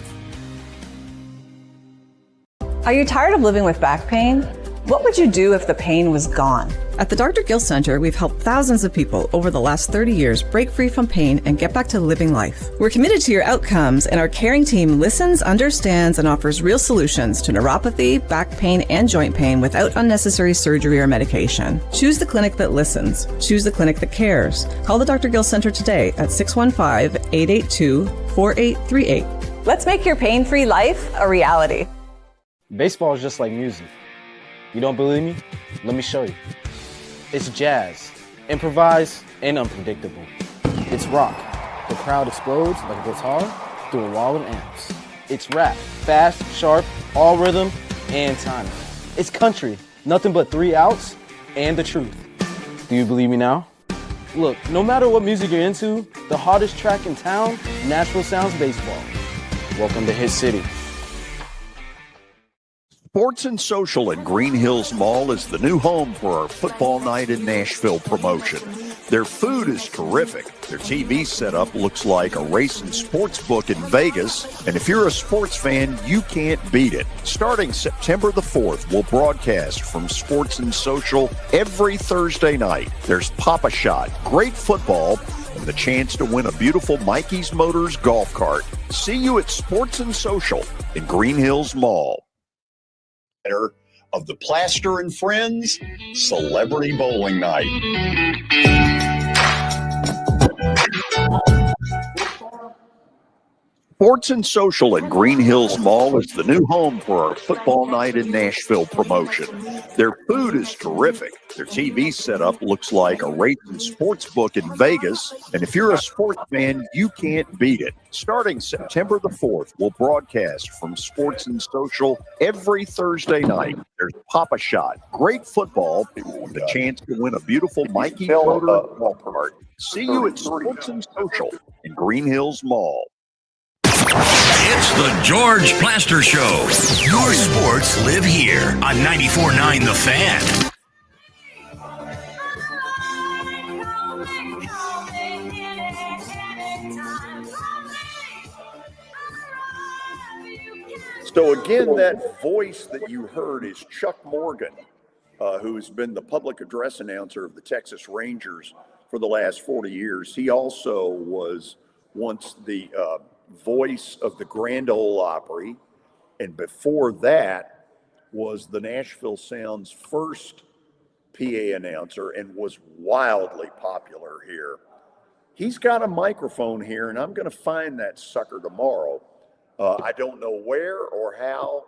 Are you tired of living with back pain? What would you do if the pain was gone? At the Dr. Gill Center, we've helped thousands of people over the last 30 years break free from pain and get back to living life. We're committed to your outcomes, and our caring team listens, understands, and offers real solutions to neuropathy, back pain, and joint pain without unnecessary surgery or medication. Choose the clinic that listens. Choose the clinic that cares. Call the Dr. Gill Center today at 615-882-4838. Let's make your pain-free life a reality. Baseball is just like music. You don't believe me? Let me show you. It's jazz, improvised, and unpredictable. It's rock. The crowd explodes like a guitar through a wall of amps. It's rap, fast, sharp, all rhythm and timing. It's country, nothing but 3 outs and the truth. Do you believe me now? Look, no matter what music you're into, the hottest track in town, Nashville sounds baseball. Welcome to Hit City. Sports and Social at Green Hills Mall is the new home for our Football Night in Nashville promotion. Their food is terrific. Their TV setup looks like a racing sports book in Vegas. And if you're a sports fan, you can't beat it. Starting September the 4th, we'll broadcast from Sports and Social every Thursday night. There's Pop-A-Shot, great football, and the chance to win a beautiful Mikey's Motors golf cart. See you at Sports and Social in Green Hills Mall. Of the Plaster and Friends Celebrity Bowling Night. Sports and Social at Green Hills Mall is the new home for our Football Night in Nashville promotion. Their food is terrific. Their TV setup looks like a racing sports book in Vegas. And if you're a sports fan, you can't beat it. Starting September the 4th, we'll broadcast from Sports and Social every Thursday night. There's Pop-A-Shot, great football, and the chance to win a beautiful Mikey Motor golf cart. See you at Sports and Social in Green Hills Mall. It's the George Plaster Show. Your sports live here on 94.9 The Fan. So again, that voice that you heard is Chuck Morgan, who's been the public address announcer of the Texas Rangers for the last 40 years. He also was once the voice of the Grand Ole Opry, and before that was the Nashville Sound's first PA announcer and was wildly popular here. He's got a microphone here, and I'm going to find that sucker tomorrow. I don't know where or how,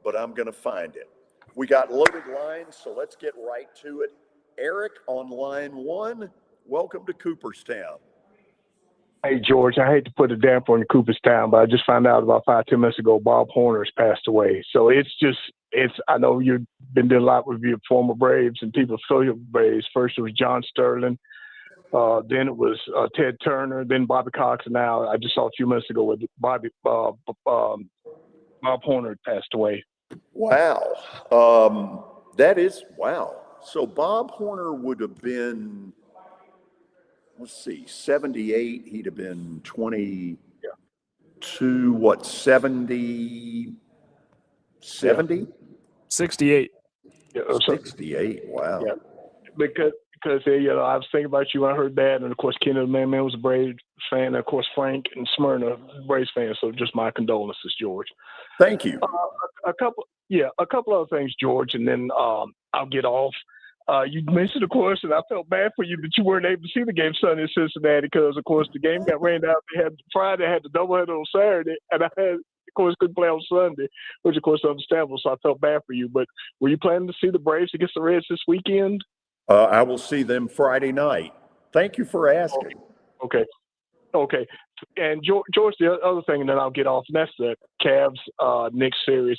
but I'm going to find it. We got loaded lines, so let's get right to it. Eric on line 1, welcome to Cooperstown. Hey, George, I hate to put a damper on Cooperstown, but I just found out about 5-10 minutes ago Bob Horner's passed away. So I know you've been doing a lot with your former Braves and people affiliated with Braves. First it was John Sterling, then it was Ted Turner, then Bobby Cox, and now I just saw a few minutes ago with Bob Horner passed away. Wow. That is, wow. So Bob Horner would have been, 78. He'd have been 22, 70? 68. Yeah, 68, wow. Yeah. Because because I was thinking about you when I heard that, and of course, Kenny the Man was a Braves fan, and of course, Frank and Smyrna Braves fans. So just my condolences, George. Thank you. A couple other things, George, and then I'll get off. You mentioned, of course, and I felt bad for you that you weren't able to see the game Sunday in Cincinnati because, of course, the game got rained out. They had Friday, had the doubleheader on Saturday, and of course, couldn't play on Sunday, which, of course, is understandable. So I felt bad for you. But were you planning to see the Braves against the Reds this weekend? I will see them Friday night. Thank you for asking. Okay. And George, the other thing, and then I'll get off, and that's the Cavs-Knicks series.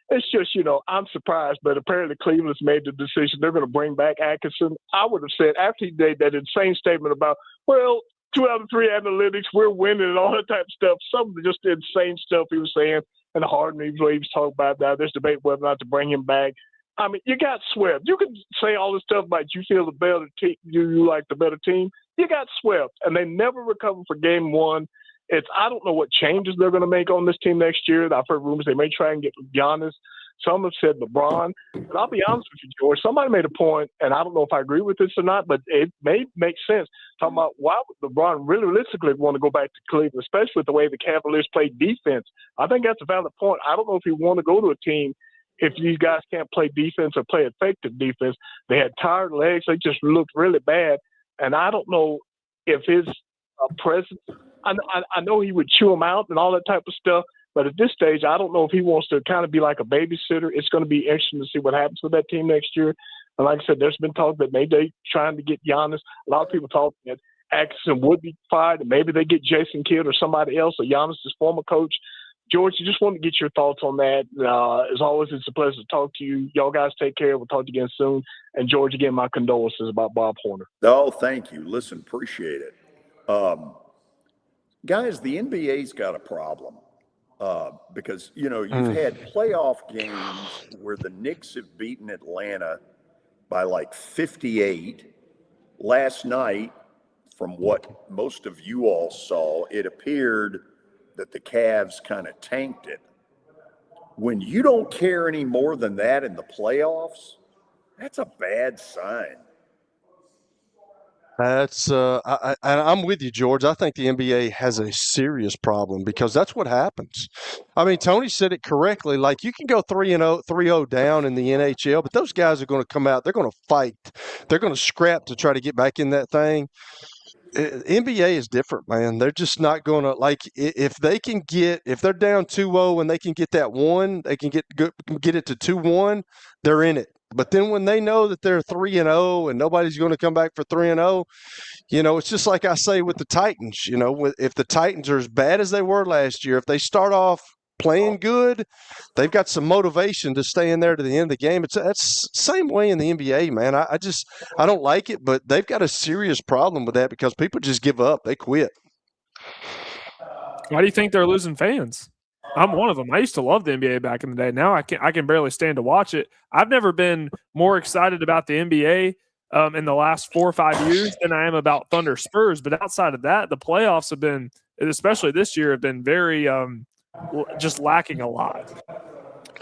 It's just, I'm surprised, but apparently Cleveland's made the decision they're going to bring back Atkinson. I would have said after he made that insane statement about, 2 out of 3 analytics, we're winning and all that type of stuff, some of the just insane stuff he was saying, and the Harden he was talking about that. There's debate whether or not to bring him back. I mean, you got swept. You can say all this stuff about you feel the better team, you like the better team. You got swept, and they never recovered for game one. I don't know what changes they're going to make on this team next year. I've heard rumors they may try and get Giannis. Some have said LeBron. But I'll be honest with you, George. Somebody made a point, and I don't know if I agree with this or not, but it may make sense. Talking about why would LeBron really realistically want to go back to Cleveland, especially with the way the Cavaliers play defense. I think that's a valid point. I don't know if he want to go to a team if these guys can't play defense or play effective defense. They had tired legs. They just looked really bad. And I don't know if his presence – I know he would chew them out and all that type of stuff, but at this stage, I don't know if he wants to kind of be like a babysitter. It's going to be interesting to see what happens with that team next year. And like I said, there's been talk that maybe they're trying to get Giannis. A lot of people talk that Atkinson would be fired, and maybe they get Jason Kidd or somebody else, or Giannis' former coach. George, you just want to get your thoughts on that. As always, it's a pleasure to talk to you. Y'all guys take care. We'll talk to you again soon. And George, again, my condolences about Bob Horner. Oh, thank you. Listen, appreciate it. Guys, the NBA's got a problem because, you've had playoff games where the Knicks have beaten Atlanta by like 58. Last night, from what most of you all saw, it appeared that the Cavs kind of tanked it. When you don't care any more than that in the playoffs, that's a bad sign. That's I'm with you, George. I think the NBA has a serious problem because that's what happens. I mean, Tony said it correctly. Like, you can go 3-0 down in the NHL, but those guys are going to come out. They're going to fight. They're going to scrap to try to get back in that thing. NBA is different, man. They're just not going to, like, if they're down 2-0 and they can get that one, they can get it to 2-1, they're in it. But then when they know that they're 3-0 and nobody's going to come back for 3-0, it's just like I say with the Titans. If the Titans are as bad as they were last year, if they start off playing good, they've got some motivation to stay in there to the end of the game. That's the same way in the NBA, man. I don't like it, but they've got a serious problem with that because people just give up. They quit. Why do you think they're losing fans? I'm one of them. I used to love the NBA back in the day. Now I can barely stand to watch it. I've never been more excited about the NBA in the last 4 or 5 years than I am about Thunder Spurs. But outside of that, the playoffs have been, especially this year, have been very just lacking a lot.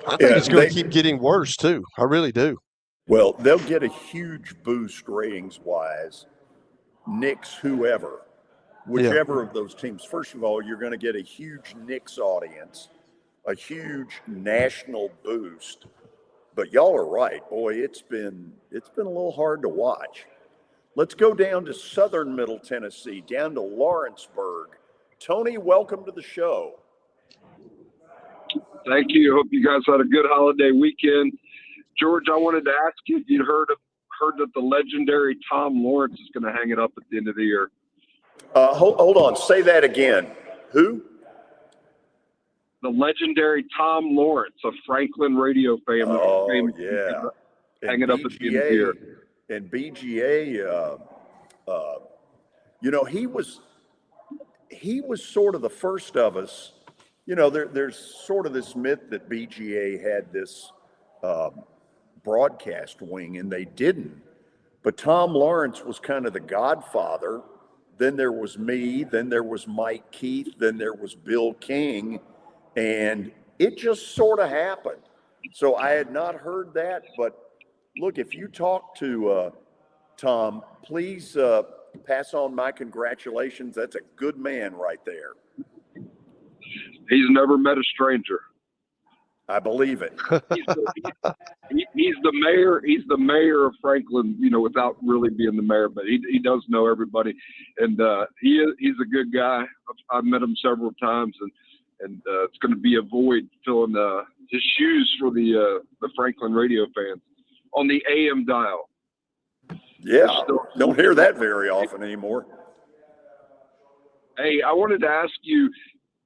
I think it's going to keep getting worse too. I really do. Well, they'll get a huge boost ratings-wise. Knicks, whoever. Whichever of those teams. First of all, you're going to get a huge Knicks audience, a huge national boost. But y'all are right, boy. It's been a little hard to watch. Let's go down to southern Middle Tennessee, down to Lawrenceburg. Tony, welcome to the show. Thank you. Hope you guys had a good holiday weekend. George, I wanted to ask you if you'd heard that the legendary Tom Lawrence is going to hang it up at the end of the year. Hold on. Say that again. Who? The legendary Tom Lawrence, a Franklin radio famous. Yeah. Hang it up at the end of the year. And BGA, he was sort of the first of us. There's sort of this myth that BGA had this broadcast wing, and they didn't. But Tom Lawrence was kind of the godfather. Then there was me, then there was Mike Keith, then there was Bill King, and it just sort of happened. So I had not heard that, but look, if you talk to Tom, please pass on my congratulations. That's a good man right there. He's never met a stranger. I believe it. He's the mayor. He's the mayor of Franklin, without really being the mayor, but he does know everybody, and he's a good guy. I've met him several times, and it's going to be a void filling his shoes for the Franklin radio fans on the AM dial. Yeah, don't hear that very often anymore. Hey, I wanted to ask you,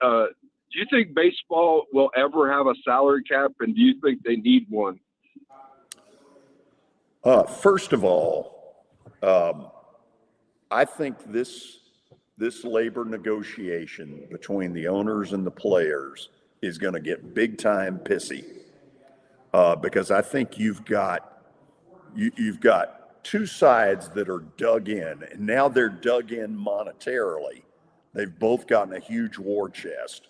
do you think baseball will ever have a salary cap, and do you think they need one? First of all, I think this labor negotiation between the owners and the players is going to get big time pissy, because I think you've got two sides that are dug in, and now they're dug in monetarily. They've both gotten a huge war chest.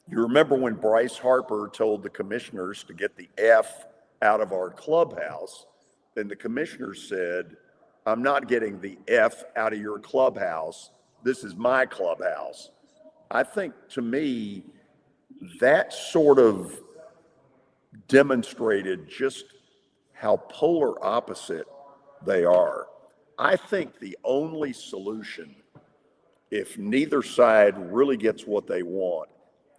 You remember when Bryce Harper told the commissioners to get the F out of our clubhouse, and the commissioners said, I'm not getting the F out of your clubhouse. This is my clubhouse. I think, to me, that sort of demonstrated just how polar opposite they are. I think the only solution, if neither side really gets what they want,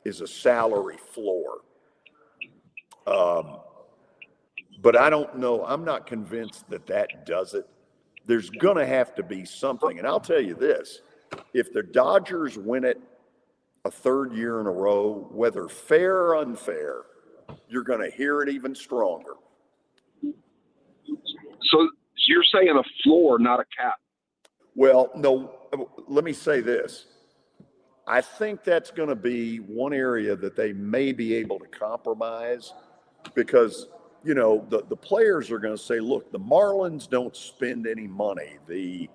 is a salary floor. But I don't know. I'm not convinced that does it. There's going to have to be something. And I'll tell you this, if the Dodgers win it a third year in a row, whether fair or unfair, you're going to hear it even stronger. So you're saying a floor, not a cap? Well, no, let me say this. I think that's going to be one area that they may be able to compromise, because, the players are going to say, look, the Marlins don't spend any money. The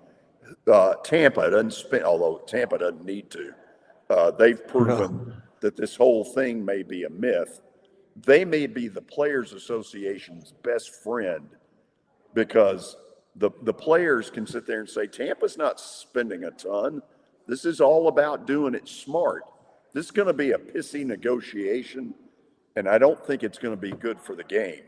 Tampa doesn't spend, although Tampa doesn't need to. They've proven that this whole thing may be a myth. They may be the Players Association's best friend, because the players can sit there and say, Tampa's not spending a ton. This is all about doing it smart. This is going to be a pissy negotiation, and I don't think it's going to be good for the game.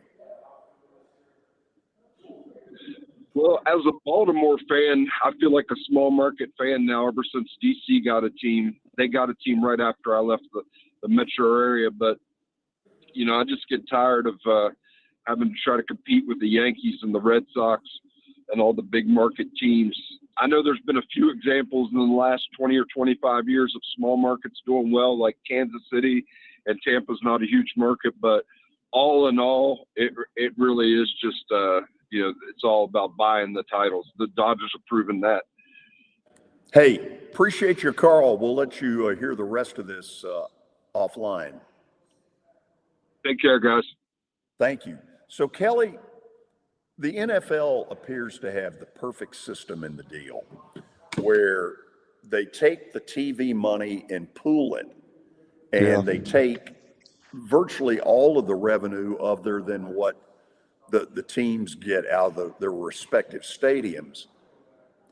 Well, as a Baltimore fan, I feel like a small market fan now ever since DC got a team. They got a team right after I left the metro area, but, I just get tired of having to try to compete with the Yankees and the Red Sox and all the big market teams. I know there's been a few examples in the last 20 or 25 years of small markets doing well, like Kansas City, and Tampa's not a huge market, but all in all, it really is just, it's all about buying the titles. The Dodgers have proven that. Hey, appreciate your call. We'll let you hear the rest of this offline. Take care, guys. Thank you. So, Kelly, the NFL appears to have the perfect system in the deal, where they take the TV money and pool it, and they take virtually all of the revenue other than what the teams get out of their respective stadiums.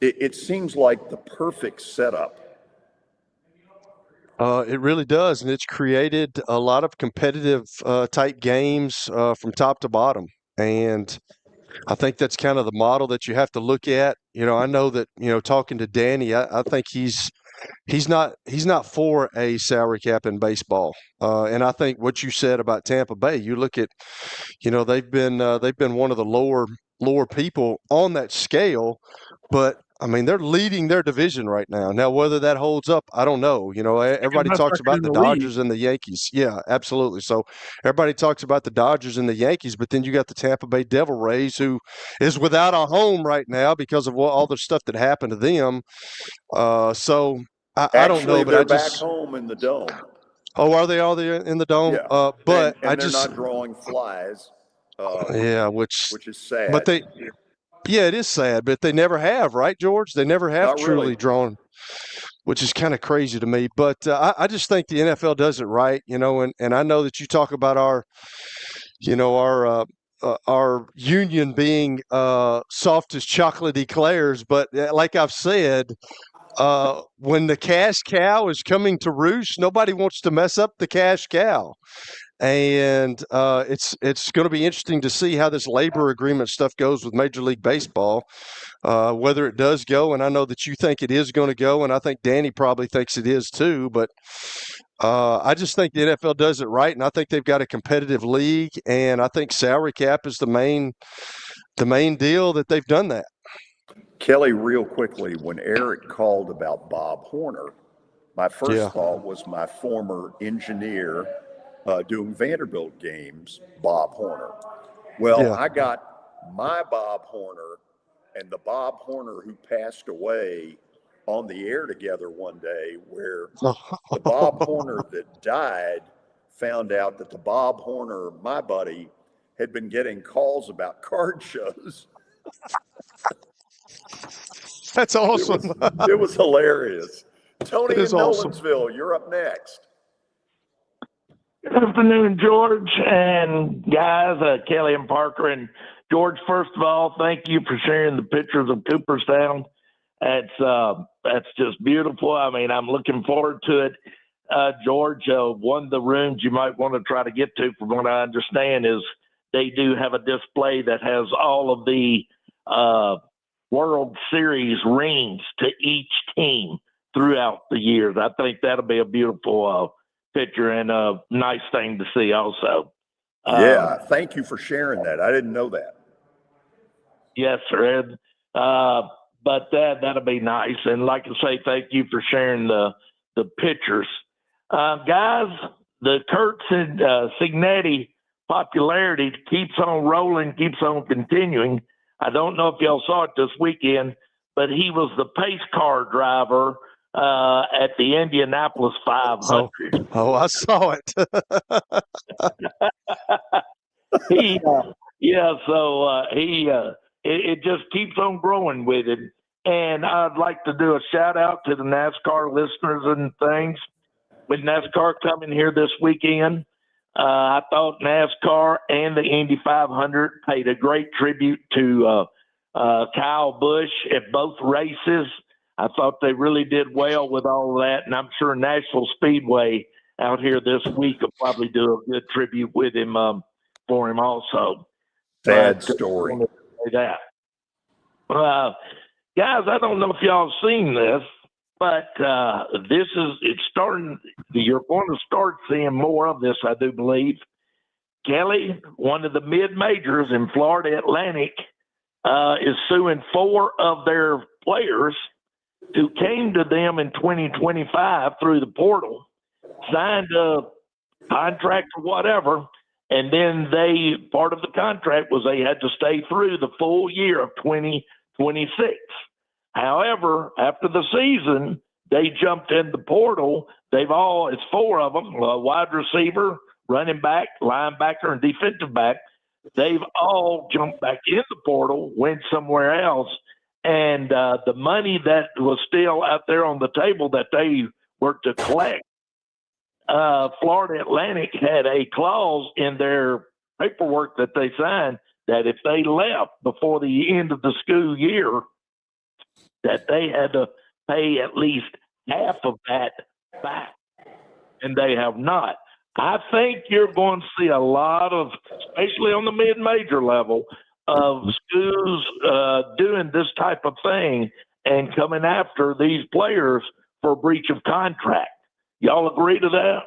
It seems like the perfect setup. It really does, and it's created a lot of competitive type games from top to bottom, and I think that's kind of the model that you have to look at. I know that, talking to Danny, I think he's not for a salary cap in baseball. And I think what you said about Tampa Bay, you look at, they've been one of the lower people on that scale, but I mean, they're leading their division right now. Now, whether that holds up, I don't know. Everybody talks about the Dodgers and the Yankees. Yeah, absolutely. So everybody talks about the Dodgers and the Yankees, but then you got the Tampa Bay Devil Rays, who is without a home right now because of all the stuff that happened to them. So I don't know, but they're I just back home in the dome. Oh, are they all there in the dome? Yeah. But and I they're just not drawing flies. Which is sad. But it is sad, but they never have, right, George? They never have Not truly really. drawn, which is kind of crazy to me. But I just think the NFL does it right, and I know that you talk about our our union being soft as chocolate eclairs, but like I've said, when the cash cow is coming to roost, nobody wants to mess up the cash cow. And it's going to be interesting to see how this labor agreement stuff goes with Major League Baseball, whether it does go. And I know that you think it is going to go, and I think Danny probably thinks it is too. But I just think the NFL does it right, and I think they've got a competitive league, and I think salary cap is the main deal that they've done that. Kelly, real quickly, when Eric called about Bob Horner, my first thought was my former engineer doing Vanderbilt games, Bob Horner. Well, I got my Bob Horner and the Bob Horner who passed away on the air together one day, where the Bob Horner that died found out that the Bob Horner, my buddy, had been getting calls about card shows. That's awesome. It was hilarious. Tony in awesome. Nolensville, you're up next. Good afternoon, George and guys, Kelly and Parker. And George, first of all, thank you for sharing the pictures of Cooperstown. That's just beautiful. I mean, I'm looking forward to it. George, one of the rooms you might want to try to get to, from what I understand, is they do have a display that has all of the World Series rings to each team throughout the years. I think that'll be a beautiful picture and a nice thing to see also. Yeah, thank you for sharing that. I didn't know that. Yes, sir. But that'll be nice. And like I say, thank you for sharing the pictures. Guys, the Kurt Cignetti popularity keeps on rolling, keeps on continuing. I don't know if y'all saw it this weekend, but he was the pace car driver at the Indianapolis 500. Oh, I saw it. It just keeps on growing with it. And I'd like to do a shout out to the NASCAR listeners and things. With NASCAR coming here this weekend, I thought NASCAR and the Indy 500 paid a great tribute to Kyle Busch at both races. I thought they really did well with all of that, and I'm sure Nashville Speedway out here this week will probably do a good tribute with him for him also. Sad story. Say that. Guys, I don't know if y'all have seen this, but it's starting. You're going to start seeing more of this, I do believe. Kelly, one of the mid-majors in Florida Atlantic, is suing 4 of their players who came to them in 2025 through the portal, signed a contract or whatever, and then part of the contract was they had to stay through the full year of 2026. However, after the season, they jumped in the portal. It's 4 of them, a wide receiver, running back, linebacker, and defensive back. They've all jumped back in the portal, went somewhere else. And the money that was still out there on the table that they were to collect, Florida Atlantic had a clause in their paperwork that they signed that if they left before the end of the school year, that they had to pay at least half of that back. And they have not. I think you're going to see a lot of, especially on the mid-major level, of schools doing this type of thing and coming after these players for breach of contract. Y'all agree to that?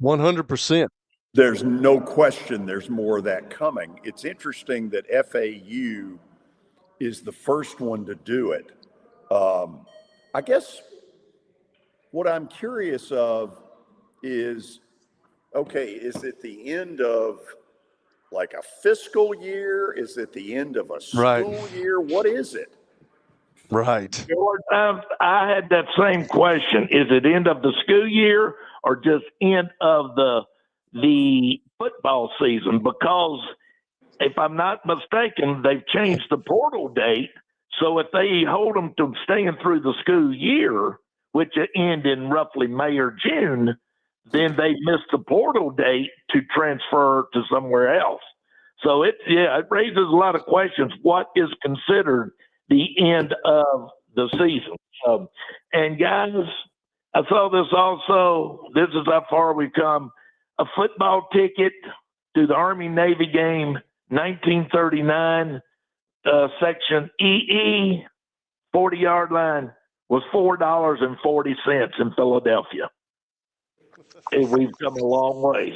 100%. There's no question there's more of that coming. It's interesting that FAU is the first one to do it. I guess what I'm curious of is, okay, is it the end of like a fiscal year? Is it the end of a school year? What is it? Right. George, I had that same question. Is it end of the school year or just end of the football season? Because if I'm not mistaken, they've changed the portal date. So if they hold them to staying through the school year, which end in roughly May or June, then they miss the portal date to transfer to somewhere else. So it raises a lot of questions. What is considered the end of the season? And guys, I saw this also. This is how far we've come. A football ticket to the Army-Navy game, 1939, section EE, 40-yard line, was $4.40 in Philadelphia. And we've come a long ways.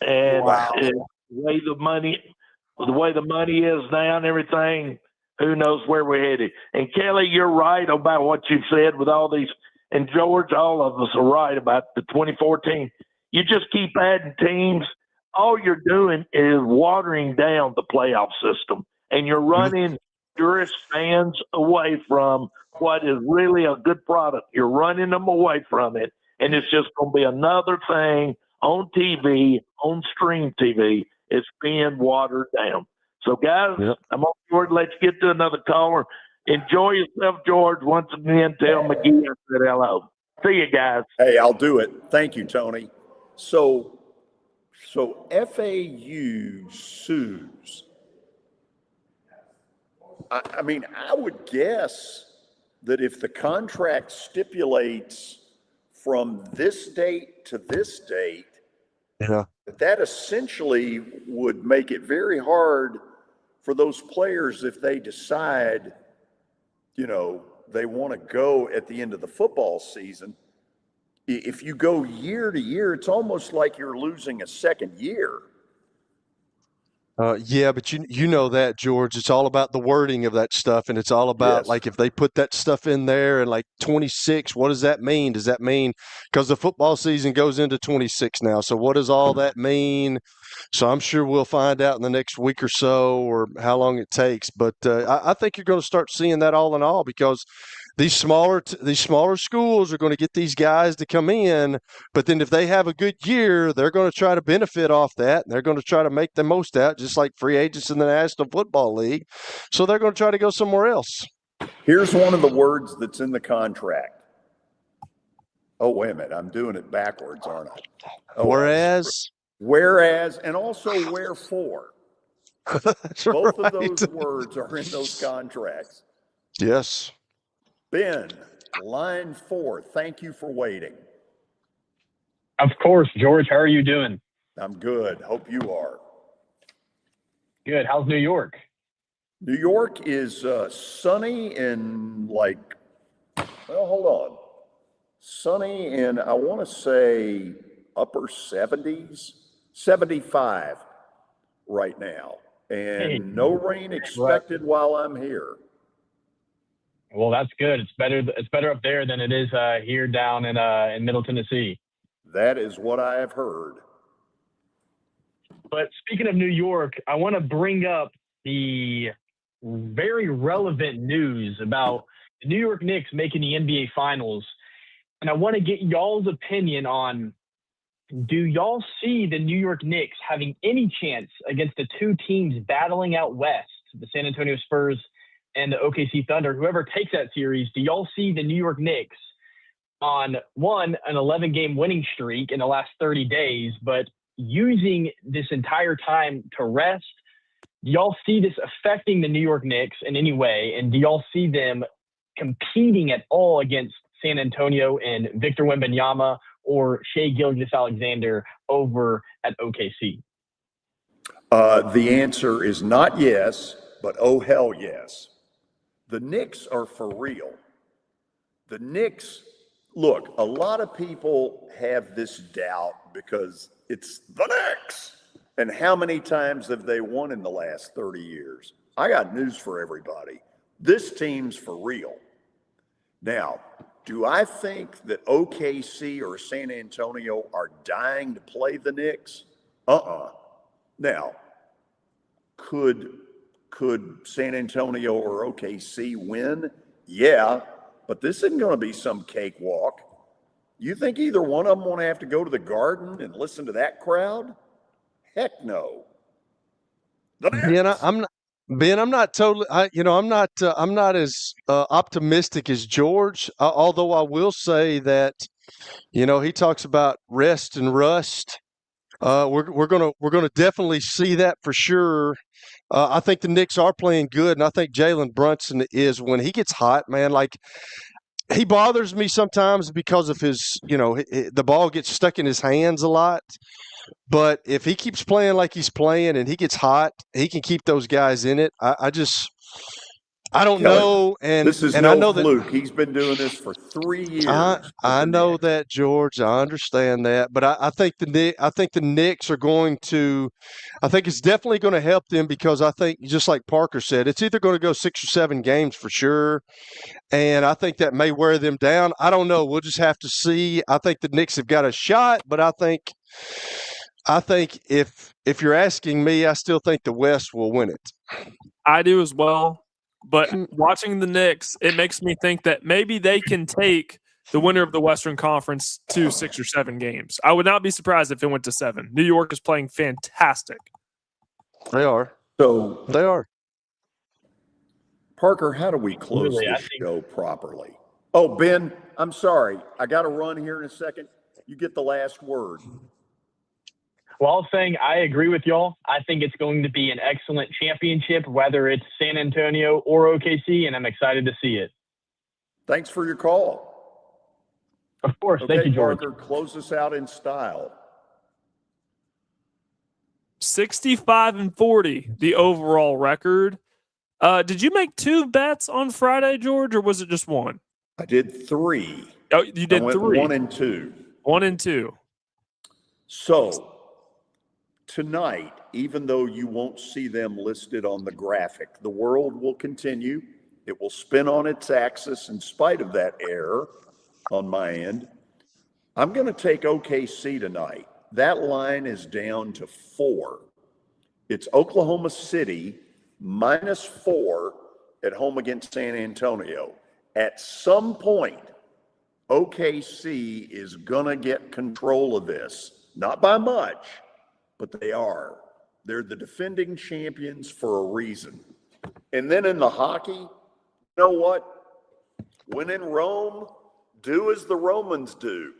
And the way the money is now and everything, who knows where we're headed. And Kelly, you're right about what you said with all these. And George, all of us are right about the 2014. You just keep adding teams. All you're doing is watering down the playoff system. And you're running tourist fans away from what is really a good product. You're running them away from it. And it's just going to be another thing on TV, on stream TV. It's being watered down. So, guys, I'm on board. Let's get to another caller. Enjoy yourself, George. Once again, tell McGee I said hello. See you guys. Hey, I'll do it. Thank you, Tony. So FAU sues. I mean, I would guess that if the contract stipulates from this date to this date, that essentially would make it very hard for those players if they decide, they want to go at the end of the football season. If you go year to year, it's almost like you're losing a second year. Yeah, but you know that, George. It's all about the wording of that stuff, and it's all about like if they put that stuff in there and like 26, what does that mean? Does that mean because the football season goes into 26 now? So what does all that mean? So I'm sure we'll find out in the next week or so, or how long it takes. But I think you're going to start seeing that all in all because these smaller schools are going to get these guys to come in, but then if they have a good year, they're going to try to benefit off that, and they're going to try to make the most out, just like free agents in the National Football League. So they're going to try to go somewhere else. Here's one of the words that's in the contract. Oh, wait a minute. I'm doing it backwards, aren't I? Oh, whereas, and also wherefore. Both of those words are in those contracts. Yes. Ben, line 4, thank you for waiting. Of course, George. How are you doing? I'm good. Hope you are. Good. How's New York? New York is sunny and hold on. Sunny and I want to say upper 70s, 75 right now. And no rain expected while I'm here. Well, that's good. It's better up there than it is here down in Middle Tennessee. That is what I have heard. But speaking of New York, I want to bring up the very relevant news about the New York Knicks making the NBA Finals. And I want to get y'all's opinion on, do y'all see the New York Knicks having any chance against the two teams battling out west, the San Antonio Spurs and the OKC Thunder? Whoever takes that series, do y'all see the New York Knicks on, an 11-game winning streak in the last 30 days, but using this entire time to rest? Do y'all see this affecting the New York Knicks in any way? And do y'all see them competing at all against San Antonio and Victor Wembanyama or Shai Gilgeous-Alexander over at OKC? The answer is not yes, but oh hell yes. The Knicks are for real. The Knicks, look, a lot of people have this doubt because it's the Knicks. And how many times have they won in the last 30 years? I got news for everybody. This team's for real. Now, do I think that OKC or San Antonio are dying to play the Knicks? Now, could San Antonio or OKC win? Yeah, but this isn't going to be some cakewalk. You think either one of them want to have to go to the Garden and listen to that crowd? Heck no. I'm not totally. I'm not as optimistic as George. Although I will say that, he talks about rest and rust. We're gonna definitely see that for sure. I think the Knicks are playing good, and I think Jalen Brunson is when he gets hot, man. Like he bothers me sometimes because of his, the ball gets stuck in his hands a lot. But if he keeps playing like he's playing and he gets hot, he can keep those guys in it. I don't know, and this is and no I know fluke. He's been doing this for 3 years. I know that, George. I understand that, but I think the Knicks are going to. I think it's definitely going to help them because I think, just like Parker said, it's either going to go 6 or 7 games for sure, and I think that may wear them down. I don't know. We'll just have to see. I think the Knicks have got a shot, but I think if you're asking me, I still think the West will win it. I do as well. But watching the Knicks, it makes me think that maybe they can take the winner of the Western Conference to 6 or 7 games. I would not be surprised if it went to 7. New York is playing fantastic. They are. So they are. Parker, how do we close this show properly? Oh, Ben, I'm sorry. I got to run here in a second. You get the last word. Well, I was saying I agree with y'all. I think it's going to be an excellent championship, whether it's San Antonio or OKC, and I'm excited to see it. Thanks for your call. Of course. Okay, Thank you, George. Parker, close us out in style. 65-40, the overall record. Did you make 2 bets on Friday, George, or was it just 1? I did 3. Oh, you did 3. 1 and 2. 1 and 2. So tonight, even though you won't see them listed on the graphic, the world will continue. It will spin on its axis in spite of that error on my end. I'm going to take OKC tonight. That line is down to 4. It's Oklahoma City -4 at home against San Antonio. At some point, OKC is going to get control of this. Not by much, but they are. They're the defending champions for a reason. And then in the hockey, you know what? When in Rome, do as the Romans do.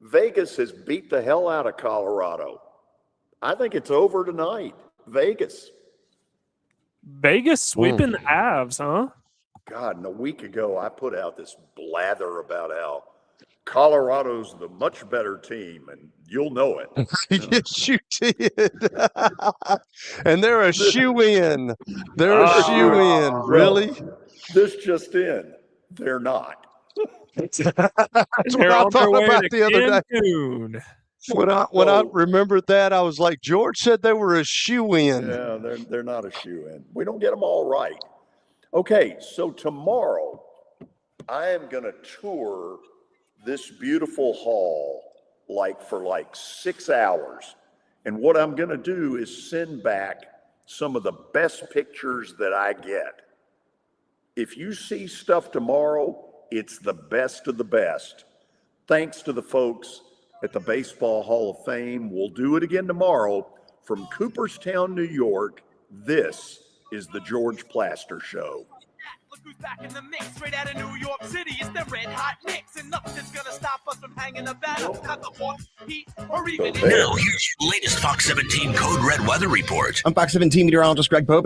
Vegas has beat the hell out of Colorado. I think it's over tonight. Vegas sweeping the Avs, huh? God, and a week ago, I put out this blather about how Colorado's the much better team, and you'll know it. Yes, you did. And they're a shoe-in. They're a shoe-in. Really? This just in. They're not. That's what I thought about the other day. When I remembered that, I was like, George said they were a shoe-in. Yeah, they're not a shoe-in. We don't get them all right. Okay, so tomorrow I am going to tour this beautiful hall for 6 hours. And what I'm going to do is send back some of the best pictures that I get. If you see stuff tomorrow, it's the best of the best. Thanks to the folks at the Baseball Hall of Fame. We'll do it again tomorrow from Cooperstown, New York. This is the George Plaster Show. Look who's back in the mix, straight out of New York City. It's the Red Hot Knicks, and nothing's gonna stop us from hanging about. Not the war, heat, or even. Now, here's your latest Fox 17 Code Red weather report. I'm Fox 17 meteorologist Greg Pope.